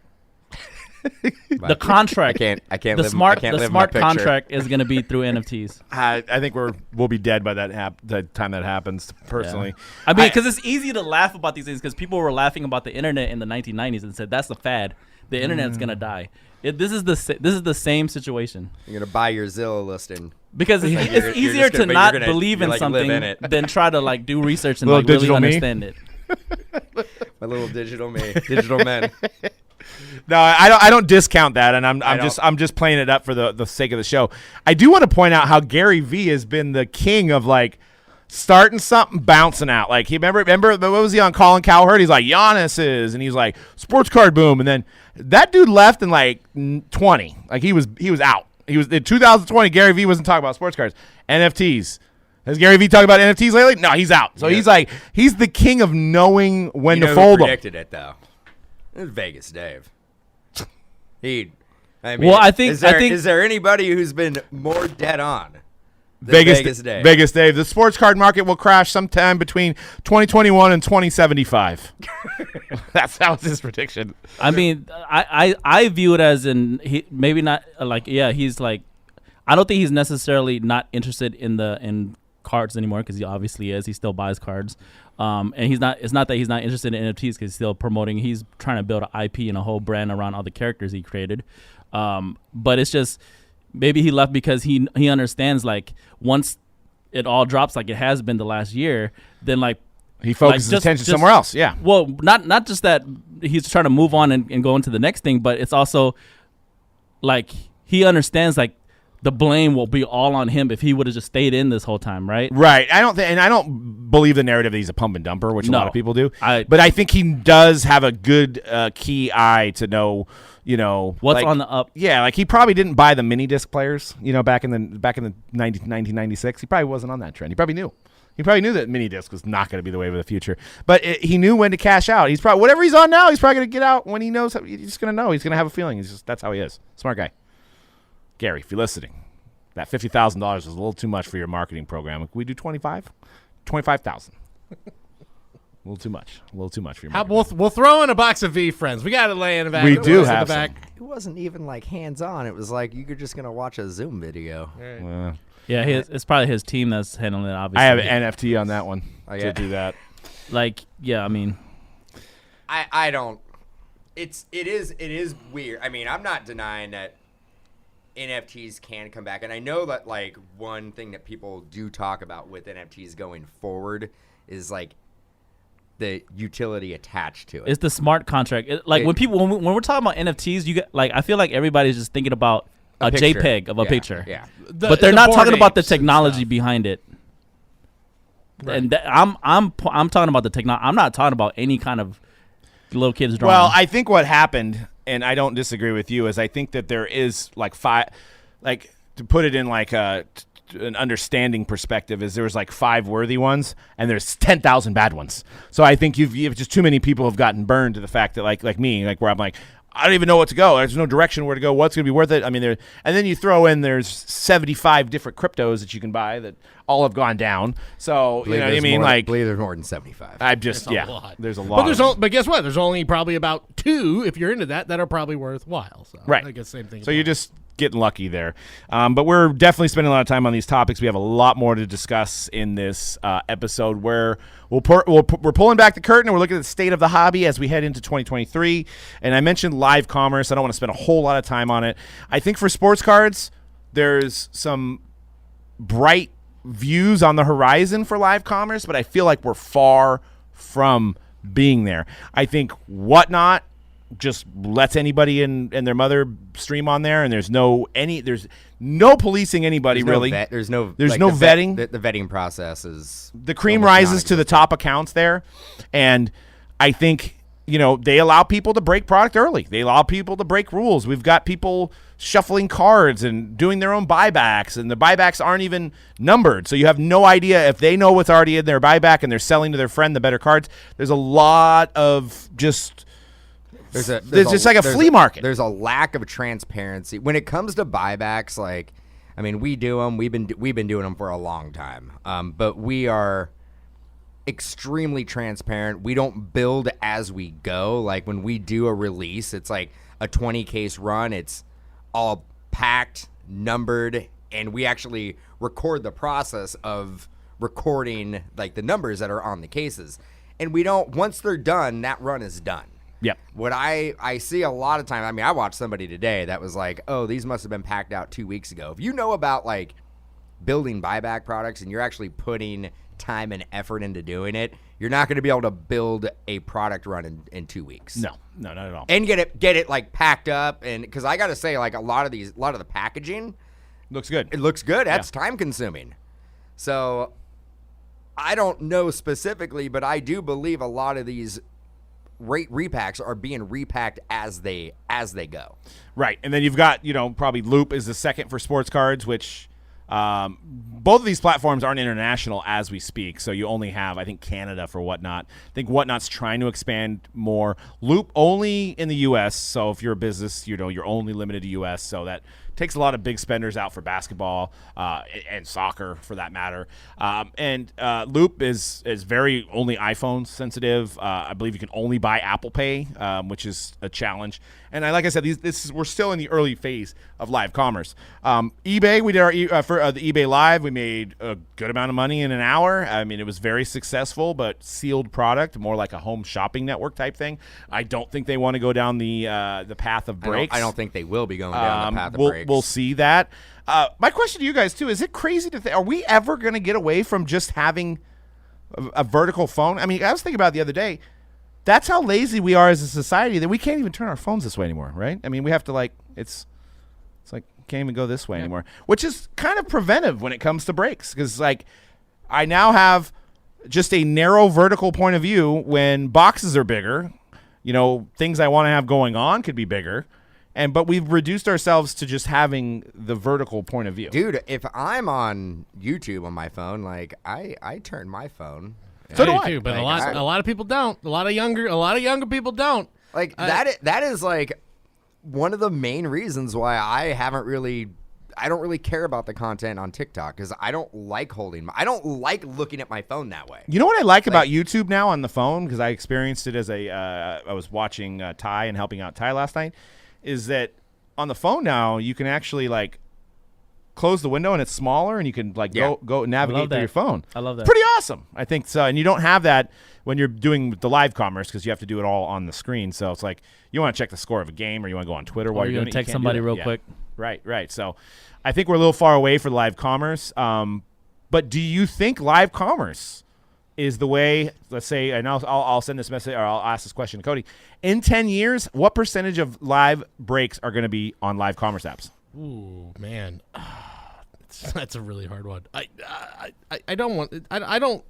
The contract. I can't. The live, smart I can't live smart my contract is going to be through NFTs. I think we'll be dead by the time that happens. Personally, yeah. I mean, because it's easy to laugh about these things because people were laughing about the internet in the 1990s and said that's the fad. The internet's going to die. This is the same situation. You're gonna buy your Zillow listing because it's easier to not believe in something than try to like do research and like really understand it. My little digital men. No, I don't discount that, and I'm just playing it up for the sake of the show. I do want to point out how Gary V has been the king of like starting something, bouncing out. Like, he remember what was he on Colin Cowherd? He's like Giannis is, and he's like sports card boom, and then that dude left in like 20. Like he was out. He was in 2020. Gary V wasn't talking about sports cards, NFTs. Has Gary V talked about NFTs lately? No, he's out. So he's the king of knowing when to fold them. Predicted it though. It was Vegas Dave. I think is there anybody who's been more dead on than Vegas Dave? Vegas Dave. The sports card market will crash sometime between 2021 and 2075. That was his prediction. I mean, I view it as maybe not like, yeah, he's like, I don't think he's necessarily not interested in cards anymore, because he obviously is. He still buys cards. And it's not that he's not interested in NFTs, because he's still promoting. He's trying to build an IP and a whole brand around all the characters he created. But it's just, maybe he left because he understands, like, once it all drops like it has been the last year, then like he focuses attention somewhere else. Yeah. Well, not just that he's trying to move on and go into the next thing, but it's also like he understands like the blame will be all on him if he would have just stayed in this whole time, right? Right. I don't believe the narrative that he's a pump and dumper, which a lot of people do. But I think he does have a good key eye to know, what's on the up. Yeah, like he probably didn't buy the mini disc players, back in the 1996. He probably wasn't on that trend. He probably knew. He probably knew that mini disc was not going to be the wave of the future. But he knew when to cash out. He's probably whatever he's on now. He's probably going to get out when he knows. He's just going to know. He's going to have a feeling. That's how he is. Smart guy. Gary, if you're listening, that $50,000 is a little too much for your marketing program. Can we do 25? 25,000. A little too much. A little too much for your marketing. We'll throw in a box of V friends. We got it laying in the back. We do have some. It wasn't even like hands on. It was like you're just gonna watch a Zoom video. Right. Yeah, it's probably his team that's handling it. Obviously, I have an NFT on that one to do that. Like, yeah, I mean, I don't. It is weird. I mean, I'm not denying that NFTs can come back, and I know that like one thing that people do talk about with NFTs going forward is like the utility attached to it. It's the smart contract. When we're talking about NFTs, you get I feel like everybody's just thinking about a JPEG of a picture. Yeah. But they're not talking about the technology behind it. Right. And I'm talking about the technology. I'm not talking about any kind of little kids drawing. Well, I think what happened, and I don't disagree with you, is I think that there is to put it in like an understanding perspective, is there was like 5 worthy ones and there's 10,000 bad ones. So I think you've just too many people have gotten burned to the fact that like me, like where I'm like, I don't even know what to go. There's no direction where to go. What's going to be worth it? I mean, and then you throw in there's 75 different cryptos that you can buy that all have gone down. So you know what I mean? I believe there's more than 75. There's a lot. But guess what? There's only probably about 2 if you're into that are probably worthwhile. So right. I guess same thing. So you're just getting lucky there. But we're definitely spending a lot of time on these topics. We have a lot more to discuss in this episode where we're pulling back the curtain and we're looking at the state of the hobby as we head into 2023. And I mentioned live commerce. I don't want to spend a whole lot of time on it. I think for sports cards, there's some bright views on the horizon for live commerce, but I feel like we're far from being there. I think Whatnot just lets anybody and their mother stream on there, and there's no policing anybody really. There's no vetting. The vetting process is the cream rises to the top accounts there, and I think they allow people to break product early. They allow people to break rules. We've got people shuffling cards and doing their own buybacks, and the buybacks aren't even numbered, so you have no idea if they know what's already in their buyback and they're selling to their friend the better cards. There's a lot of just. There's just like a flea market. There's a lack of transparency when it comes to buybacks. Like, I mean, we do them. We've been doing them for a long time. But we are extremely transparent. We don't build as we go. Like when we do a release, it's like a 20 case run. It's all packed, numbered, and we actually record the process of recording like the numbers that are on the cases. And we don't. Once they're done, that run is done. Yep. What I see a lot of times, I mean, I watched somebody today that was like, oh, these must have been packed out 2 weeks ago. If you know about like building buyback products and you're actually putting time and effort into doing it, you're not going to be able to build a product run in 2 weeks. No, not at all. And get it like packed up. And because I got to say, like a lot of the packaging looks good. It looks good. That's time consuming. So I don't know specifically, but I do believe a lot of these repacks are being repacked as they go. Right. And then you've got, probably Loop is the second for sports cards, which both of these platforms aren't international as we speak. So you only have, I think, Canada for Whatnot. I think Whatnot's trying to expand more. Loop only in the U.S. So if you're a business, you're only limited to U.S. So that takes a lot of big spenders out for basketball and soccer, for that matter. And Loop is very only iPhone sensitive. I believe you can only buy Apple Pay, which is a challenge. And like I said, we're still in the early phase of live commerce. eBay, we did our for the eBay Live. We made a good amount of money in an hour. I mean, it was very successful, but sealed product, more like a home shopping network type thing. I don't think they want to go down the path of breaks. I don't think they will be going down the path of breaks. We'll see that. My question to you guys, too, is it crazy to think, are we ever going to get away from just having a vertical phone? I mean, I was thinking about it the other day. That's how lazy we are as a society that we can't even turn our phones this way anymore, right? I mean, we have to it's like can't even go this way anymore, which is kind of preventive when it comes to brakes because, like, I now have just a narrow vertical point of view when boxes are bigger. You know, things I want to have going on could be bigger. But we've reduced ourselves to just having the vertical point of view. Dude, if I'm on YouTube on my phone, like I turn my phone. So do I. too, but Like, a lot of people don't. A lot of younger people don't. Like that is like one of the main reasons why I don't really care about the content on TikTok because I don't like I don't like looking at my phone that way. You know what I like about YouTube now on the phone, because I experienced it as I was watching Ty and helping out Ty last night, is that on the phone now you can actually like close the window and it's smaller and you can like go navigate through your phone. I love that. Pretty awesome. I think so. And you don't have that when you're doing the live commerce because you have to do it all on the screen. So it's like you want to check the score of a game or you want to go on Twitter while Or you're you're doing gonna it. text somebody real quick. Right. So I think we're a little far away for live commerce. But do you think live commerce is the way, let's say, and I'll send this message or I'll ask this question to Cody. In 10 years, what percentage of live breaks are going to be on live commerce apps? Ooh, man. That's a really hard one. I don't want I don't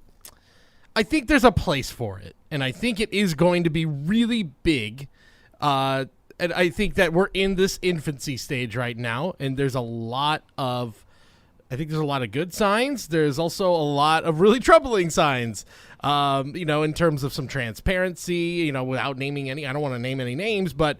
I think there's a place for it, and I think it is going to be really big. And I think that we're in this infancy stage right now, and there's a lot of good signs. There's also a lot of really troubling signs, in terms of some transparency, without naming any. I don't want to name any names, but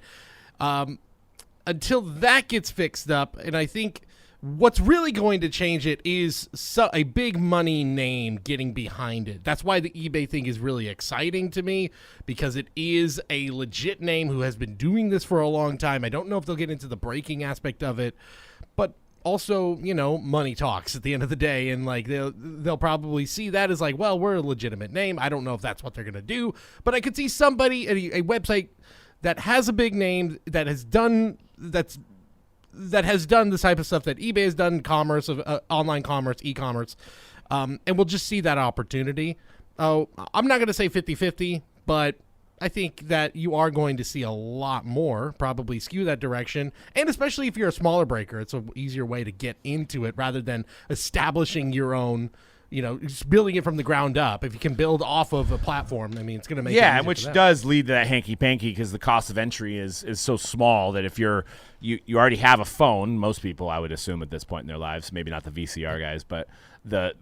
until that gets fixed up, and I think what's really going to change it is a big money name getting behind it. That's why the eBay thing is really exciting to me, because it is a legit name who has been doing this for a long time. I don't know if they'll get into the breaking aspect of it, but also, money talks at the end of the day, and like they'll probably see that as like, well, we're a legitimate name. I don't know if that's what they're going to do, but I could see somebody, a website that has a big name that has done the type of stuff that eBay has done, commerce, of online commerce, e-commerce, and we'll just see that opportunity. Oh, I'm not going to say 50-50, but I think that you are going to see a lot more probably skew that direction, and especially if you're a smaller breaker, it's an easier way to get into it rather than establishing your own, just building it from the ground up. If you can build off of a platform, I mean, it's going to make it easier and which does lead to that hanky-panky because the cost of entry is so small that if you already have a phone, most people, I would assume at this point in their lives, maybe not the VCR guys, but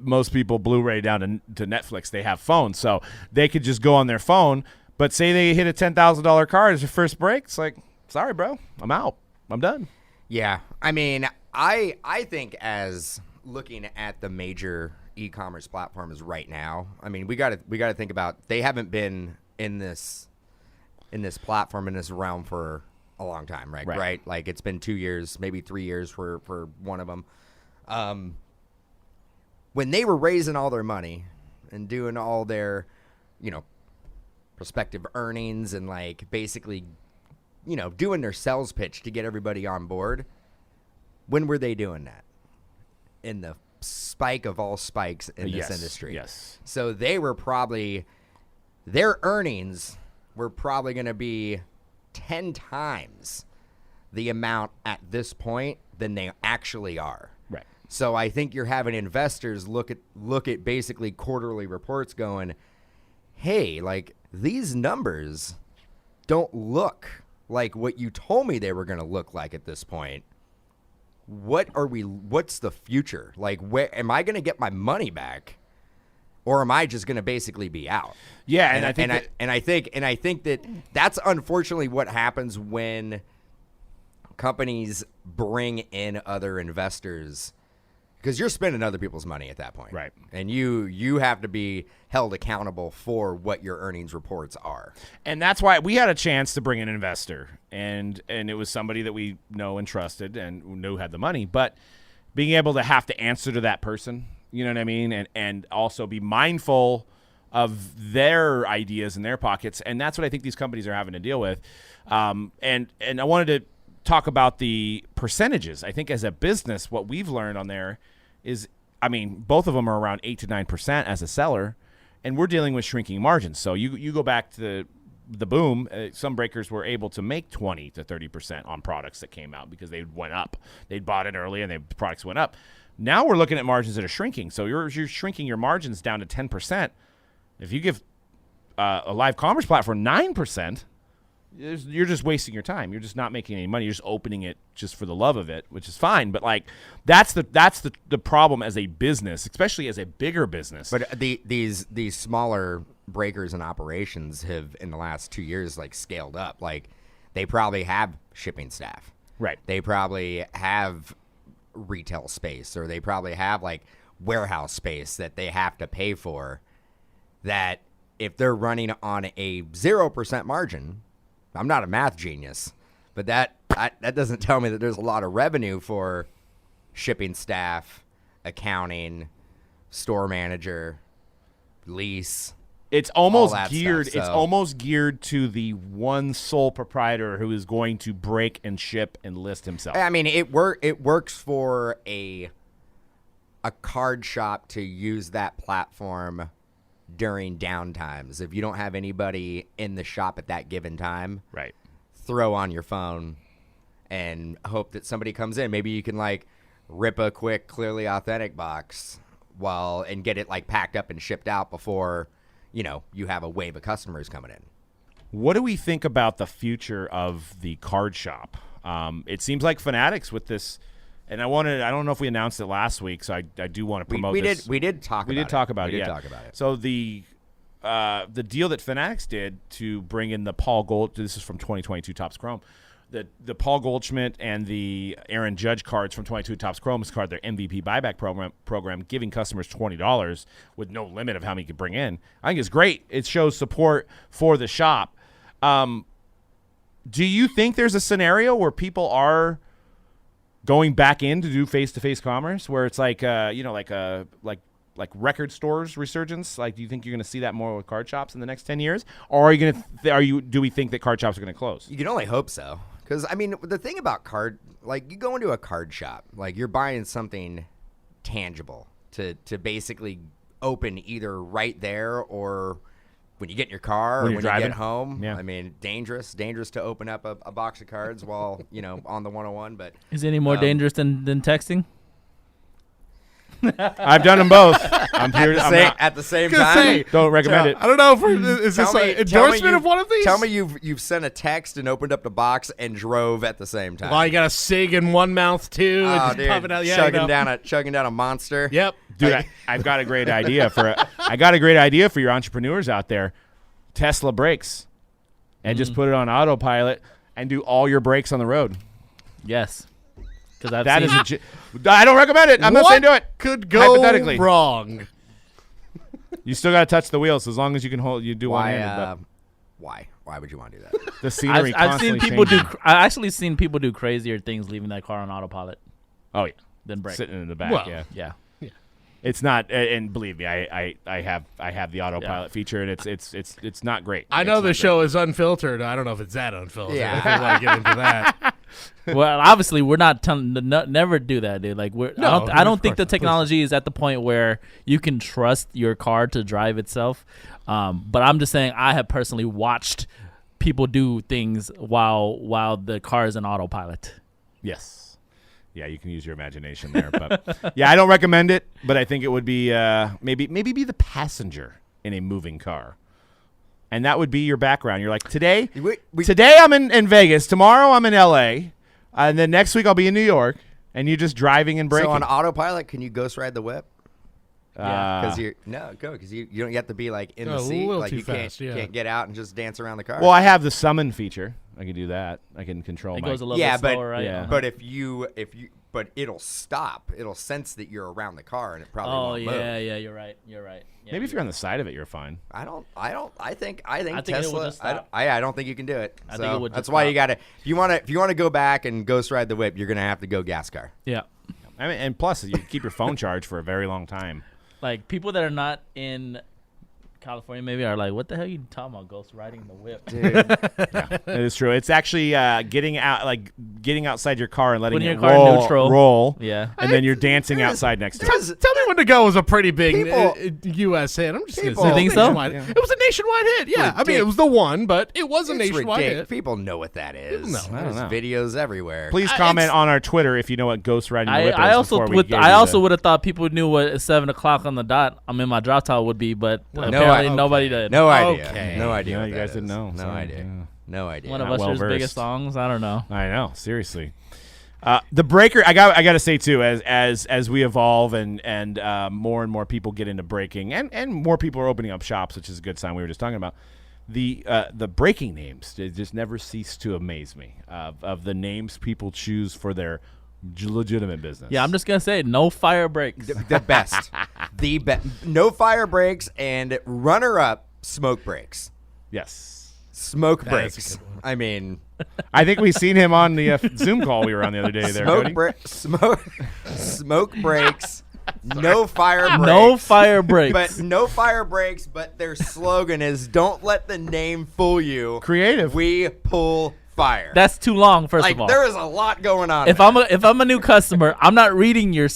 most people Blu-ray down to Netflix, they have phones, so they could just go on their phone. But say they hit a $10,000 card as your first break, it's like, sorry, bro, I'm out. I'm done. Yeah. I mean, I think as looking at the major e-commerce platforms right now, I mean, we got to think about, they haven't been in this platform, in this realm for a long time, right? Like it's been 2 years, maybe 3 years for one of them. When they were raising all their money and doing all their, prospective earnings and like basically, doing their sales pitch to get everybody on board. When were they doing that? In the spike of all spikes in this industry. Yes. So their earnings were probably going to be 10 times the amount at this point than they actually are. Right. So I think you're having investors look at basically quarterly reports going, hey, like these numbers don't look like what you told me they were going to look like at this point. What's the future? Like, where am I going to get my money back, or am I just going to basically be out? Yeah, and I think that that's unfortunately what happens when companies bring in other investors, because you're spending other people's money at that point, right? And you have to be held accountable for what your earnings reports are. And that's why we had a chance to bring an investor, and it was somebody that we know and trusted and knew had the money. But being able to have to answer to that person, you know what I mean, and also be mindful of their ideas in their pockets, and that's what I think these companies are having to deal with. And I wanted to talk about the percentages. I think as a business, what we've learned on there is, I mean, both of them are around 8 to 9% as a seller, and we're dealing with shrinking margins. So you go back to the boom, some breakers were able to make 20 to 30% on products that came out because they went up. They'd bought it early and the products went up. Now we're looking at margins that are shrinking. So you're shrinking your margins down to 10%. If you give a live commerce platform 9%, you're just wasting your time. You're just not making any money. You're just opening it just for the love of it, which is fine. But like that's the problem as a business, especially as a bigger business. But these smaller breakers and operations have in the last 2 years like scaled up. Like they probably have shipping staff. Right. They probably have retail space, or they probably have like warehouse space that they have to pay for. That if they're running on a 0% margin, I'm not a math genius, but that doesn't tell me that there's a lot of revenue for shipping staff, accounting, store manager, lease. It's almost all that geared. stuff, It's so- almost geared to the one sole proprietor who is going to break and ship and list himself. I mean, it works for a card shop to use that platform during downtimes. If you don't have anybody in the shop at that given time, Right. throw on your phone and hope that somebody comes in. Maybe you can like rip a quick Clearly Authentic box and get it like packed up and shipped out before, you have a wave of customers coming in. What do we think about the future of the card shop? It seems like Fanatics with this, and I don't know if we announced it last week, so I do want to promote this. We did talk about it. So the deal that Fanatics did to bring in the Paul Gold, this is from 2022 Topps Chrome, the Paul Goldschmidt and the Aaron Judge cards from 22 Topps Chrome is card their MVP buyback program, giving customers $20 with no limit of how many you could bring in. I think it's great. It shows support for the shop. Do you think there's a scenario where people are going back in to do face-to-face commerce, where it's like like record stores resurgence? Like, do you think you're going to see that more with card shops in the next 10 years, or do we think that card shops are going to close? You can only hope so. Because, I mean, the thing about you go into a card shop, like you're buying something tangible to basically open either right there or when you get in your car or when you get home. Yeah. I mean, dangerous to open up a box of cards while, on the 101. But Is it any more dangerous than texting? I've done them both. I'm here at the same time. Don't recommend it. I don't know is this an endorsement of one of these? Tell me you've sent a text and opened up the box and drove at the same time. Well, you got a cig in one mouth too. Oh, and just dude, pop it out. Yeah, chugging down a monster. Yep. Dude, I've got a great idea for your entrepreneurs out there. Tesla brakes, and just put it on autopilot and do all your brakes on the road. Yes. Because I don't recommend it. I'm not saying do it. Could go Hypothetically. wrong. You still got to touch the wheels as long as you can hold. You do Why? one-handed. Why would you want to do that? The scenery. I've seen constantly people changing. I actually seen people do crazier things leaving that car on autopilot Oh yeah, than brake. sitting in the back. Well, yeah. Yeah. It's not, and believe me, I have the autopilot feature, and it's not great. I know the show is unfiltered. I don't know if it's that unfiltered. Yeah. If we want to get into that. Well, obviously, we're not telling never do that, dude. Like, I don't think the course not. technology is at the point where you can trust your car to drive itself. But I'm just saying, I have personally watched people do things while the car is in autopilot. Yes. Yeah, you can use your imagination there, but yeah, I don't recommend it. But I think it would be maybe be the passenger in a moving car, and that would be your background. You're like, today I'm in Vegas, tomorrow I'm in LA, and then next week I'll be in New York, and you're just driving and braking. So on autopilot, can you ghost ride the whip? Yeah. Because you don't have to be like in the A seat. little Like too you fast, yeah. can't get out and just dance around the car. Well, I have the summon feature. I can do that. I can control It my. goes a little bit slower, right? yeah. But but it'll stop. It'll sense that you're around the car, and it probably won't move. Yeah, you're right. Yeah, Maybe if you're on the side of it, you're fine. I think think it Tesla. would just stop. I don't think you can do it. I think it would That's just why stop. you got to. If you want to go back and ghost ride the whip, you're gonna have to go gas car. Yeah. I mean, and plus, you keep your phone charged for a very long time. Like, people that are not in California maybe are like, what the hell are you talking about? Ghost riding the whip. It is true. It's actually getting outside your car and letting Putting it your car in neutral. roll. Yeah. And then you're dancing outside next to it. Tell me when to go was a pretty big People- U.S. hit. I'm just going to people- say You think so? nationwide. It was a nationwide hit. Yeah, I mean, it was the one, but it was a It's nationwide ridiculous. hit. People know what that is. People know. I don't There's know. videos everywhere. Please comment it's- on our Twitter if you know what ghost riding the whip is. I also before we would gave I you also the- would have thought people knew what 7:00 on the dot I'm in my drop top would be, but No, apparently okay. nobody did. No idea. Okay. No idea. Yeah, what you that guys didn't is. know. No Sorry. idea. Yeah. No idea. One of Not Usher's well-versed. biggest songs. I don't know. I know, seriously. The breaker, I got to say too, as we evolve and more and more people get into breaking, and more people are opening up shops, which is a good sign. We were just talking about the breaking names. They just never cease to amaze me of the names people choose for their legitimate business. Yeah, I'm just gonna say no fire breaks. The best. The best. No fire breaks and runner-up smoke breaks. Yes. Smoke That is a breaks. good one. I mean, I think we seen him on the Zoom call we were on the other day. There, Cody. smoke breaks. No fire breaks. No fire breaks. But no fire breaks. But their slogan is "Don't let the name fool you." Creative. We pull fire. That's too long. First like of all, there is a lot going on. if I'm a new customer, I'm not reading your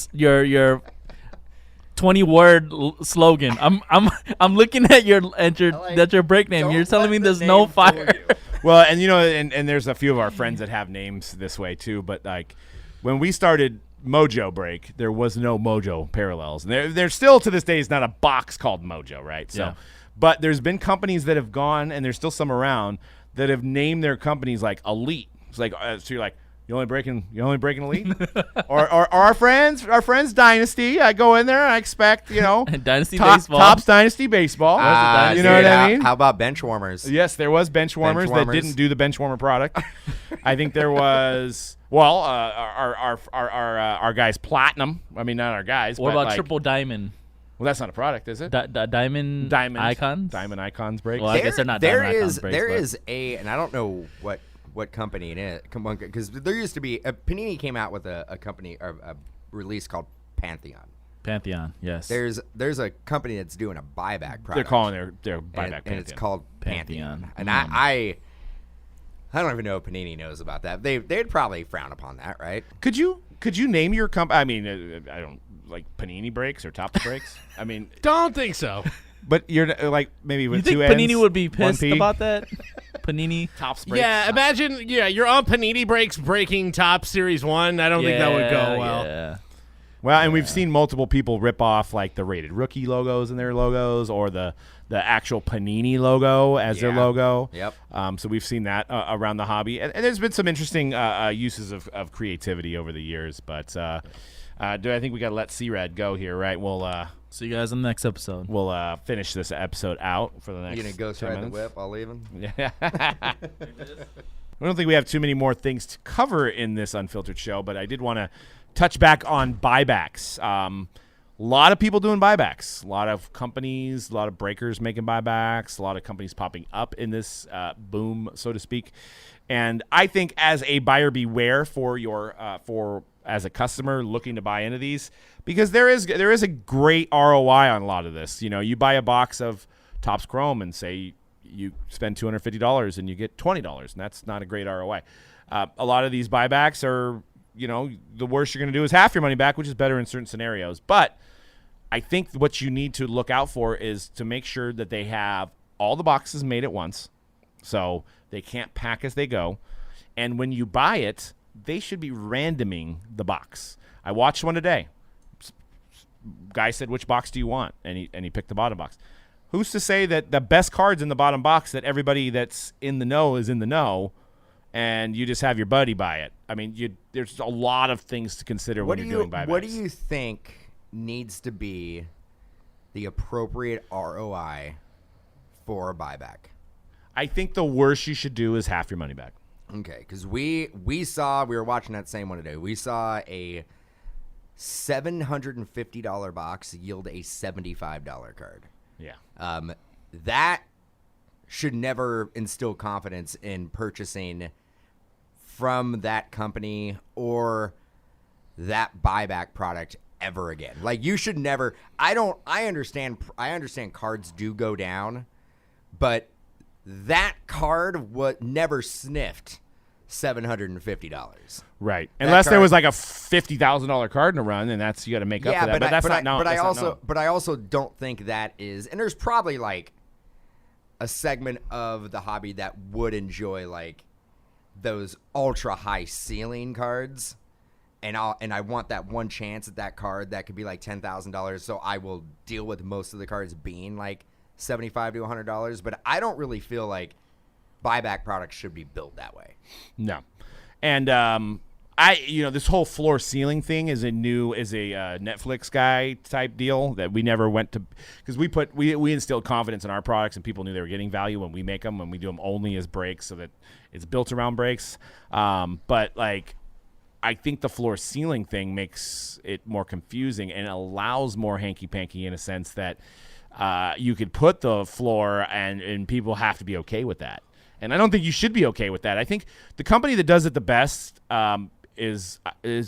20-word slogan. I'm looking at your that's your break name. Don't You're telling let me the there's no name fool fire. you. Well, and and there's a few of our friends that have names this way too. But like when we started Mojobreak, there was no Mojo parallels. And there still to this day is not a box called Mojo, right? So, Yeah. but there's been companies that have gone, and there's still some around that have named their companies like Elite. It's like so you're like. You only breaking Elite, or our friends Dynasty. I go in there and I expect Dynasty baseball. Tops Dynasty baseball. You know what I mean? How about bench warmers? Yes, there was bench warmers that didn't do the bench warmer product. I think there was our guys Platinum. I mean, not our guys. What but about like, Triple Diamond? Well, that's not a product, is it? Diamond Icons? Diamond Icons breaks. Well, I guess they're not Diamond Icons breaks. There but- is a, and I don't know what company it is, because there used to be Panini came out with a company or a release called Pantheon. Pantheon, yes. There's a company that's doing a buyback product. They're calling their and, buyback and Pantheon. it's called Pantheon. Pantheon. And I don't even know if Panini knows about that. They'd probably frown upon that, right? Could you name your company? I mean, I don't like Panini breaks or Tops breaks. I mean, Don't think so. but you're like maybe with You think two Panini N's, would be one pissed P? about that? Panini? Tops breaks. Yeah, imagine. Yeah, you're on Panini breaks breaking Top Series 1. I don't think that would go well. Yeah. Well, and we've seen multiple people rip off like the rated rookie logos in their logos, or the actual Panini logo as their Yeah. logo. Yep. So we've seen that around the hobby, and there's been some interesting uses of creativity over the years. But do I think we got to let C-Rad go here, right? We'll See you guys in the next episode. we'll finish this episode out for the next. You gonna ghost 10 ride the minutes. whip while leaving? Yeah. I don't think we have too many more things to cover in this Unfiltered show, but I did want to touch back on buybacks. A lot of people doing buybacks. A lot of companies, a lot of breakers making buybacks. A lot of companies popping up in this boom, so to speak. And I think as a buyer beware for your as a customer looking to buy into these, because there is a great ROI on a lot of this. You know, you buy a box of Topps Chrome and say you spend $250 and you get $20, and that's not a great ROI. A lot of these buybacks are, the worst you're going to do is half your money back, which is better in certain scenarios. But I think what you need to look out for is to make sure that they have all the boxes made at once, so they can't pack as they go. And when you buy it, they should be randoming the box. I watched one today. Guy said, "Which box do you want?" And he picked the bottom box. Who's to say that the best card's in the bottom box, that everybody that's in the know is in the know, and you just have your buddy buy it? I mean, there's a lot of things to consider when you're doing buybacks. What do you think needs to be the appropriate ROI for a buyback? I think the worst you should do is half your money back. Okay, because we were watching that same one today. We saw a $750 box yield a $75 card. Yeah. That should never instill confidence in purchasing from that company or that buyback product ever again. Like, you should never. I understand cards do go down, but that card never sniffed $750. Right. Unless there was like a $50,000 card in a run, and that's you got to make up for that. But I also don't think that is. And there's probably like a segment of the hobby that would enjoy like those ultra high ceiling cards. And I want that one chance at that card that could be like $10,000. So I will deal with most of the cards being like $75 to $100. But I don't really feel like buyback products should be built that way. No. And this whole floor ceiling thing is a Netflix guy type deal that we never went to, because we instilled confidence in our products and people knew they were getting value when we make them, when we do them only as breaks so that it's built around breaks. But like, I think the floor ceiling thing makes it more confusing and allows more hanky panky in a sense that you could put the floor and people have to be okay with that. And I don't think you should be okay with that. I think the company that does it the best is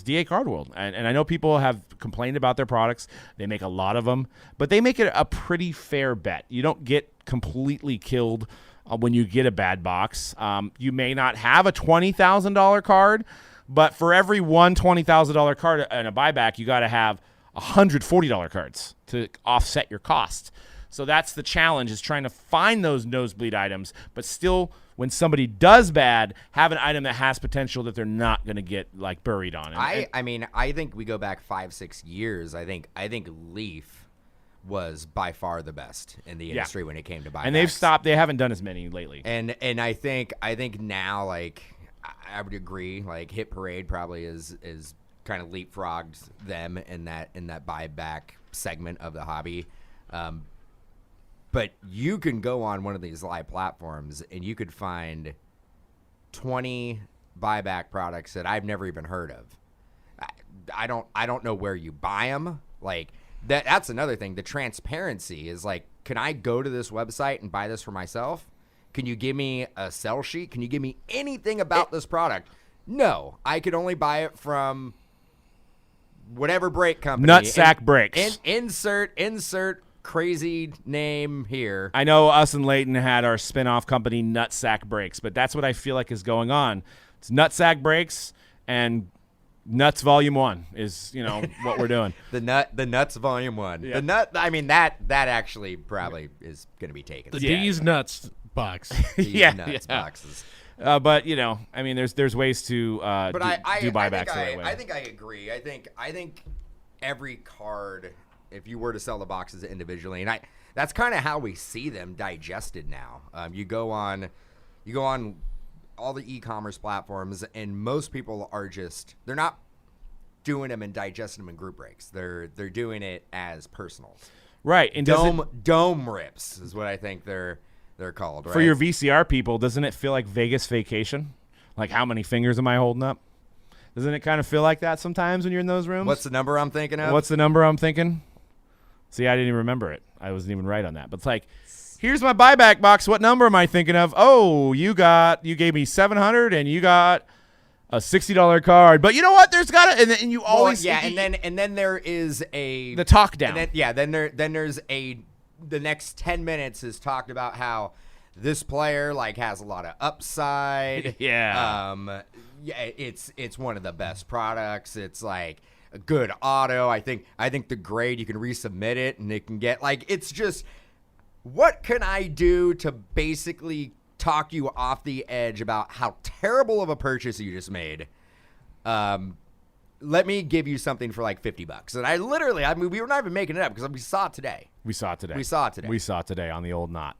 DA Card World. And I know people have complained about their products. They make a lot of them, but they make it a pretty fair bet. You don't get completely killed when you get a bad box. You may not have a $20,000 card, but for every one $20,000 card and a buyback, you got to have $140 cards to offset your cost. So that's the challenge, is trying to find those nosebleed items, but still, when somebody does bad, have an item that has potential that they're not going to get like buried on. I mean, I think we go back 5-6 years. I think Leaf was by far the best in the industry when it came to buybacks. And they've stopped. They haven't done as many lately. And I think now, like, I would agree. Like, Hit Parade probably is kind of leapfrogged them in that buyback segment of the hobby. But you can go on one of these live platforms and you could find 20 buyback products that I've never even heard of. I don't know where you buy them. Like, that's another thing. The transparency is like, can I go to this website and buy this for myself? Can you give me a sell sheet? Can you give me anything about this product? No, I could only buy it from whatever break company. Nutsack Breaks. Insert crazy name here. I know us and Leighton had our spin-off company, Nutsack Breaks, but that's what I feel like is going on. It's Nutsack Breaks and Nuts Volume 1 is, what we're doing. The Nuts Volume 1. Yeah. The nut. I mean, that actually probably is going to be taken. The D's Nuts box. Nuts boxes. But I mean, there's ways to do buybacks the right way. I think I agree. I think every card, if you were to sell the boxes individually, and that's kind of how we see them digested now. You go on all the e-commerce platforms, and most people are they're not doing them and digesting them in group breaks. They're doing it as personals. Right. And dome rips is what I think they're called. Right? For your VCR people, doesn't it feel like Vegas Vacation? Like, how many fingers am I holding up? Doesn't it kind of feel like that sometimes when you're in those rooms? What's the number I'm thinking of? What's the number I'm thinking? See, I didn't even remember it. I wasn't even right on that. But it's like, here's my buyback box. What number am I thinking of? Oh, you gave me $700 and you got a $60 card. But you know what? There's got to, and you always and then there is the talk down. Then there's the next 10 minutes is talked about how this player like has a lot of upside. It's one of the best products. It's like a good auto. I think the grade, you can resubmit it and it can get like, it's just, what can I do to basically talk you off the edge about how terrible of a purchase you just made? Let me give you something for like $50. And we were not even making it up because we saw it today. We saw it today on the old knot.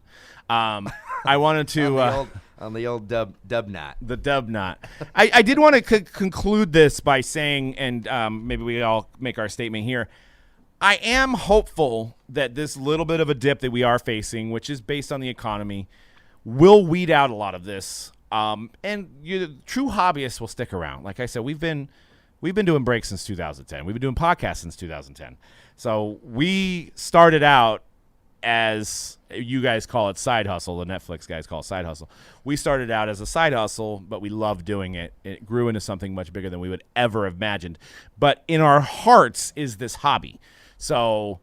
I wanted to on the old dub knot. The dub knot. I did want to conclude this by saying, and maybe we all make our statement here. I am hopeful that this little bit of a dip that we are facing, which is based on the economy, will weed out a lot of this. And true hobbyists will stick around. Like I said, we've been doing breaks since 2010. We've been doing podcasts since 2010. So we started out as you guys call it side hustle, the Netflix guys call it side hustle. We started out as a side hustle, but we loved doing it. It grew into something much bigger than we would ever have imagined. But in our hearts is this hobby. So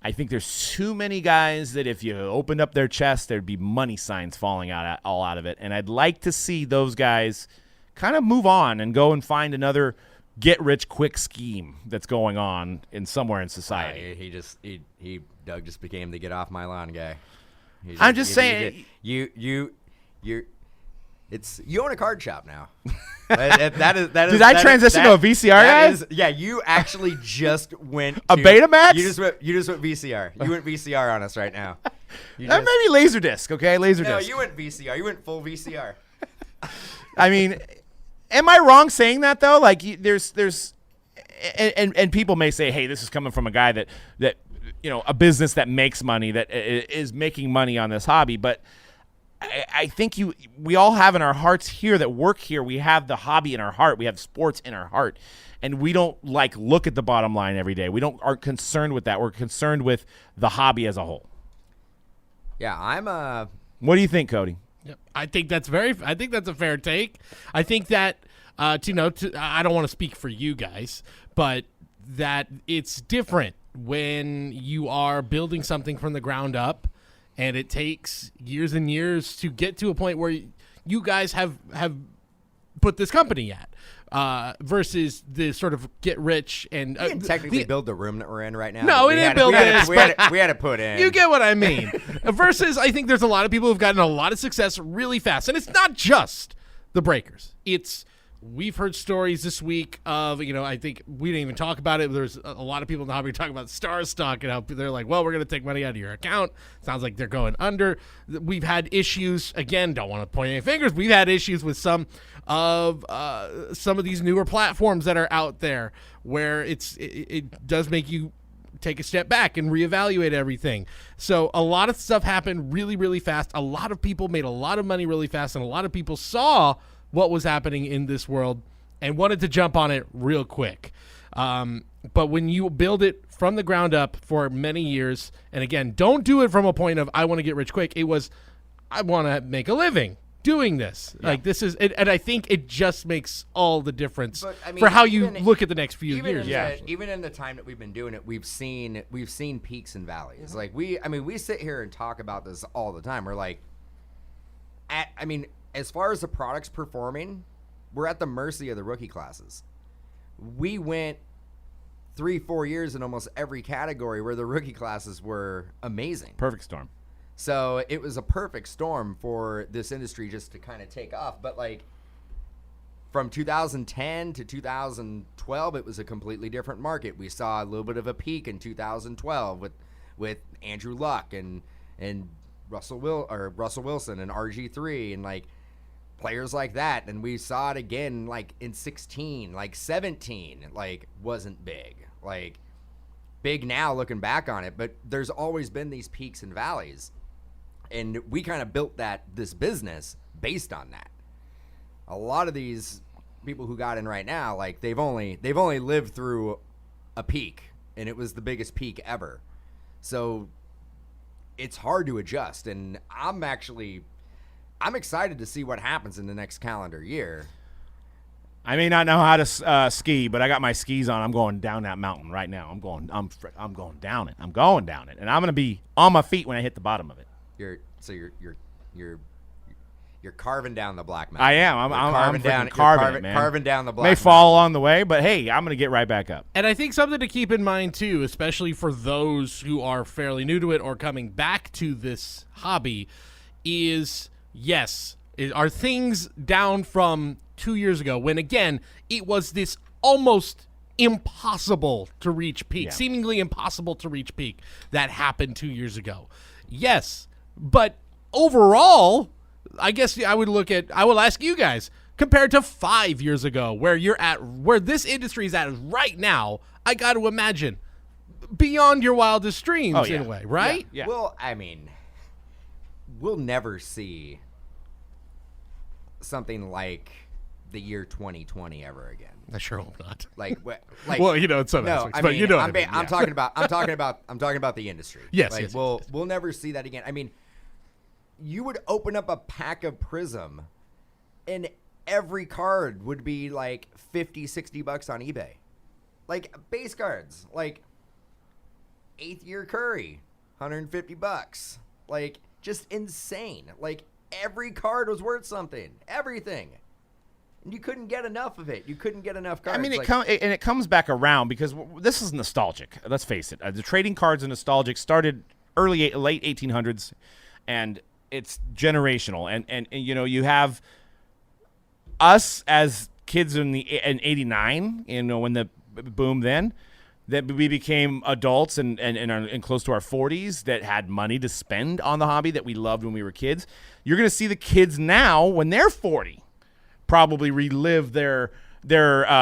I think there's too many guys that if you opened up their chest, there'd be money signs falling all out of it. And I'd like to see those guys kind of move on and go and find another get-rich-quick scheme that's going on in somewhere in society. Doug just became the get off my lawn guy. I'm just saying, you own a card shop now. that is. Did I transition to a VCR guy? Yeah, you actually just went a to, Betamax. You just went VCR. You went VCR on us right now. Maybe Laserdisc. Okay, Laserdisc. No, you went VCR. You went full VCR. I mean, am I wrong saying that though? Like, there's, and people may say, hey, this is coming from a guy that a business that makes money, that is making money on this hobby, but I think we all have in our hearts here that work here, we have the hobby in our heart, we have sports in our heart, and we don't look at the bottom line every day. We aren't concerned with that. We're concerned with the hobby as a whole. Yeah, What do you think, Cody? I think that's a fair take. I think that I don't want to speak for you guys, but that it's different when you are building something from the ground up, and it takes years and years to get to a point where you guys have put this company at, versus the sort of get rich and we didn't technically build the room that we're in right now. No, we didn't build this. We had to put in. You get what I mean. Versus, I think there's a lot of people who've gotten a lot of success really fast, and it's not just the breakers. We've heard stories this week of, I think we didn't even talk about it. There's a lot of people in the hobby talking about Star Stock and how they're like, well, we're going to take money out of your account. Sounds like they're going under. We've had issues, again, don't want to point any fingers. We've had issues with some of these newer platforms that are out there where it does make you take a step back and reevaluate everything. So a lot of stuff happened really, really fast. A lot of people made a lot of money really fast, and a lot of people saw what was happening in this world and wanted to jump on it real quick. But when you build it from the ground up for many years, and again, don't do it from a point of I want to get rich quick. It was I want to make a living doing this. Yeah. Like this is, and I think it just makes all the difference for how you look at the next few years. Even in the time that we've been doing it, we've seen peaks and valleys. Like we sit here and talk about this all the time. We're like, as far as the products performing, we're at the mercy of the rookie classes. We went 3-4 years in almost every category where the rookie classes were amazing. Perfect storm. So it was a perfect storm for this industry just to kind of take off. But from 2010 to 2012, it was a completely different market. We saw a little bit of a peak in 2012 with Andrew Luck and Russell Wilson and RG3 and players like that. And we saw it again in 16, 17 wasn't big. Big now looking back on it, but there's always been these peaks and valleys. And we kind of built this business based on that. A lot of these people who got in right now, they've only lived through a peak, and it was the biggest peak ever. So it's hard to adjust, and I'm excited to see what happens in the next calendar year. I may not know how to ski, but I got my skis on. I'm going down that mountain right now. I'm going down it. I'm going down it, and I'm going to be on my feet when I hit the bottom of it. You're carving down the black mountain. I am. I'm carving it, man. Carving down the black May mountain. fall along the way, but hey, I'm going to get right back up. And I think something to keep in mind too, especially for those who are fairly new to it or coming back to this hobby, is are things down from 2 years ago when again it was this almost impossible to reach peak, seemingly impossible to reach peak that happened 2 years ago. Yes, but overall, I guess I will ask you guys, compared to 5 years ago, where this industry is at right now, I got to imagine beyond your wildest dreams in a way, right? Yeah. Well, we'll never see something like the year 2020 ever again. I sure hope not. Like well, in some aspects, but you know what I mean. I'm talking about the industry. Yes, like, yes, we'll never see that again. I mean, you would open up a pack of Prism, and every card would be like $50-$60 on eBay. Like base cards, like 8th year Curry, $150. Like just insane. Like every card was worth something. Everything. And you couldn't get enough of it. You couldn't get enough cards. I mean, it comes back around because this is nostalgic. Let's face it. The trading cards are nostalgic. Started late 1800s, and it's generational. And you know, you have us as kids in 89. You know, when the boom then. That we became adults and close to our 40s that had money to spend on the hobby that we loved when we were kids. You're going to see the kids now when they're 40 probably relive their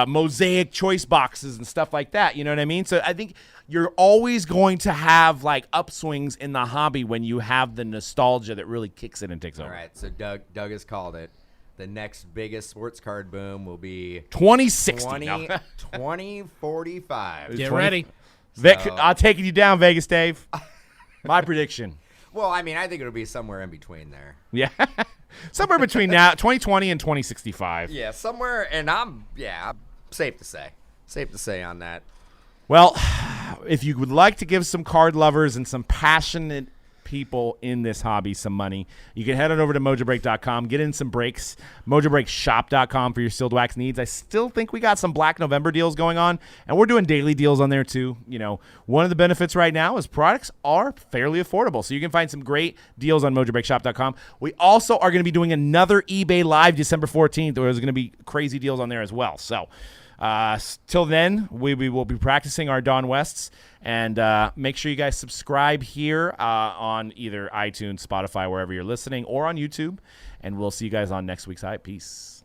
mosaic choice boxes and stuff like that. You know what I mean? So I think you're always going to have like upswings in the hobby when you have the nostalgia that really kicks in and takes over. All right, so Doug has called it. The next biggest sports card boom will be 2060. 2045. Get ready. Vic, I'll take you down, Vegas Dave. My prediction. Well, I mean, I think it'll be somewhere in between there. Yeah. Somewhere between now 2020 and 2065. Yeah, somewhere, and I'm safe to say. Safe to say on that. Well, if you would like to give some card lovers and some passionate people in this hobby some money, you can head on over to Mojobreak.com, get in some breaks, MojobreakShop.com for your sealed wax needs. I still think we got some Black November deals going on, and we're doing daily deals on there too. You know, one of the benefits right now is products are fairly affordable, so you can find some great deals on MojobreakShop.com. We also are going to be doing another eBay Live December 14th, where there's going to be crazy deals on there as well. So till then, we will be practicing our Dawn Wests, and make sure you guys subscribe here on either iTunes, Spotify, wherever you're listening, or on YouTube, and we'll see you guys on next week's Hype. Peace.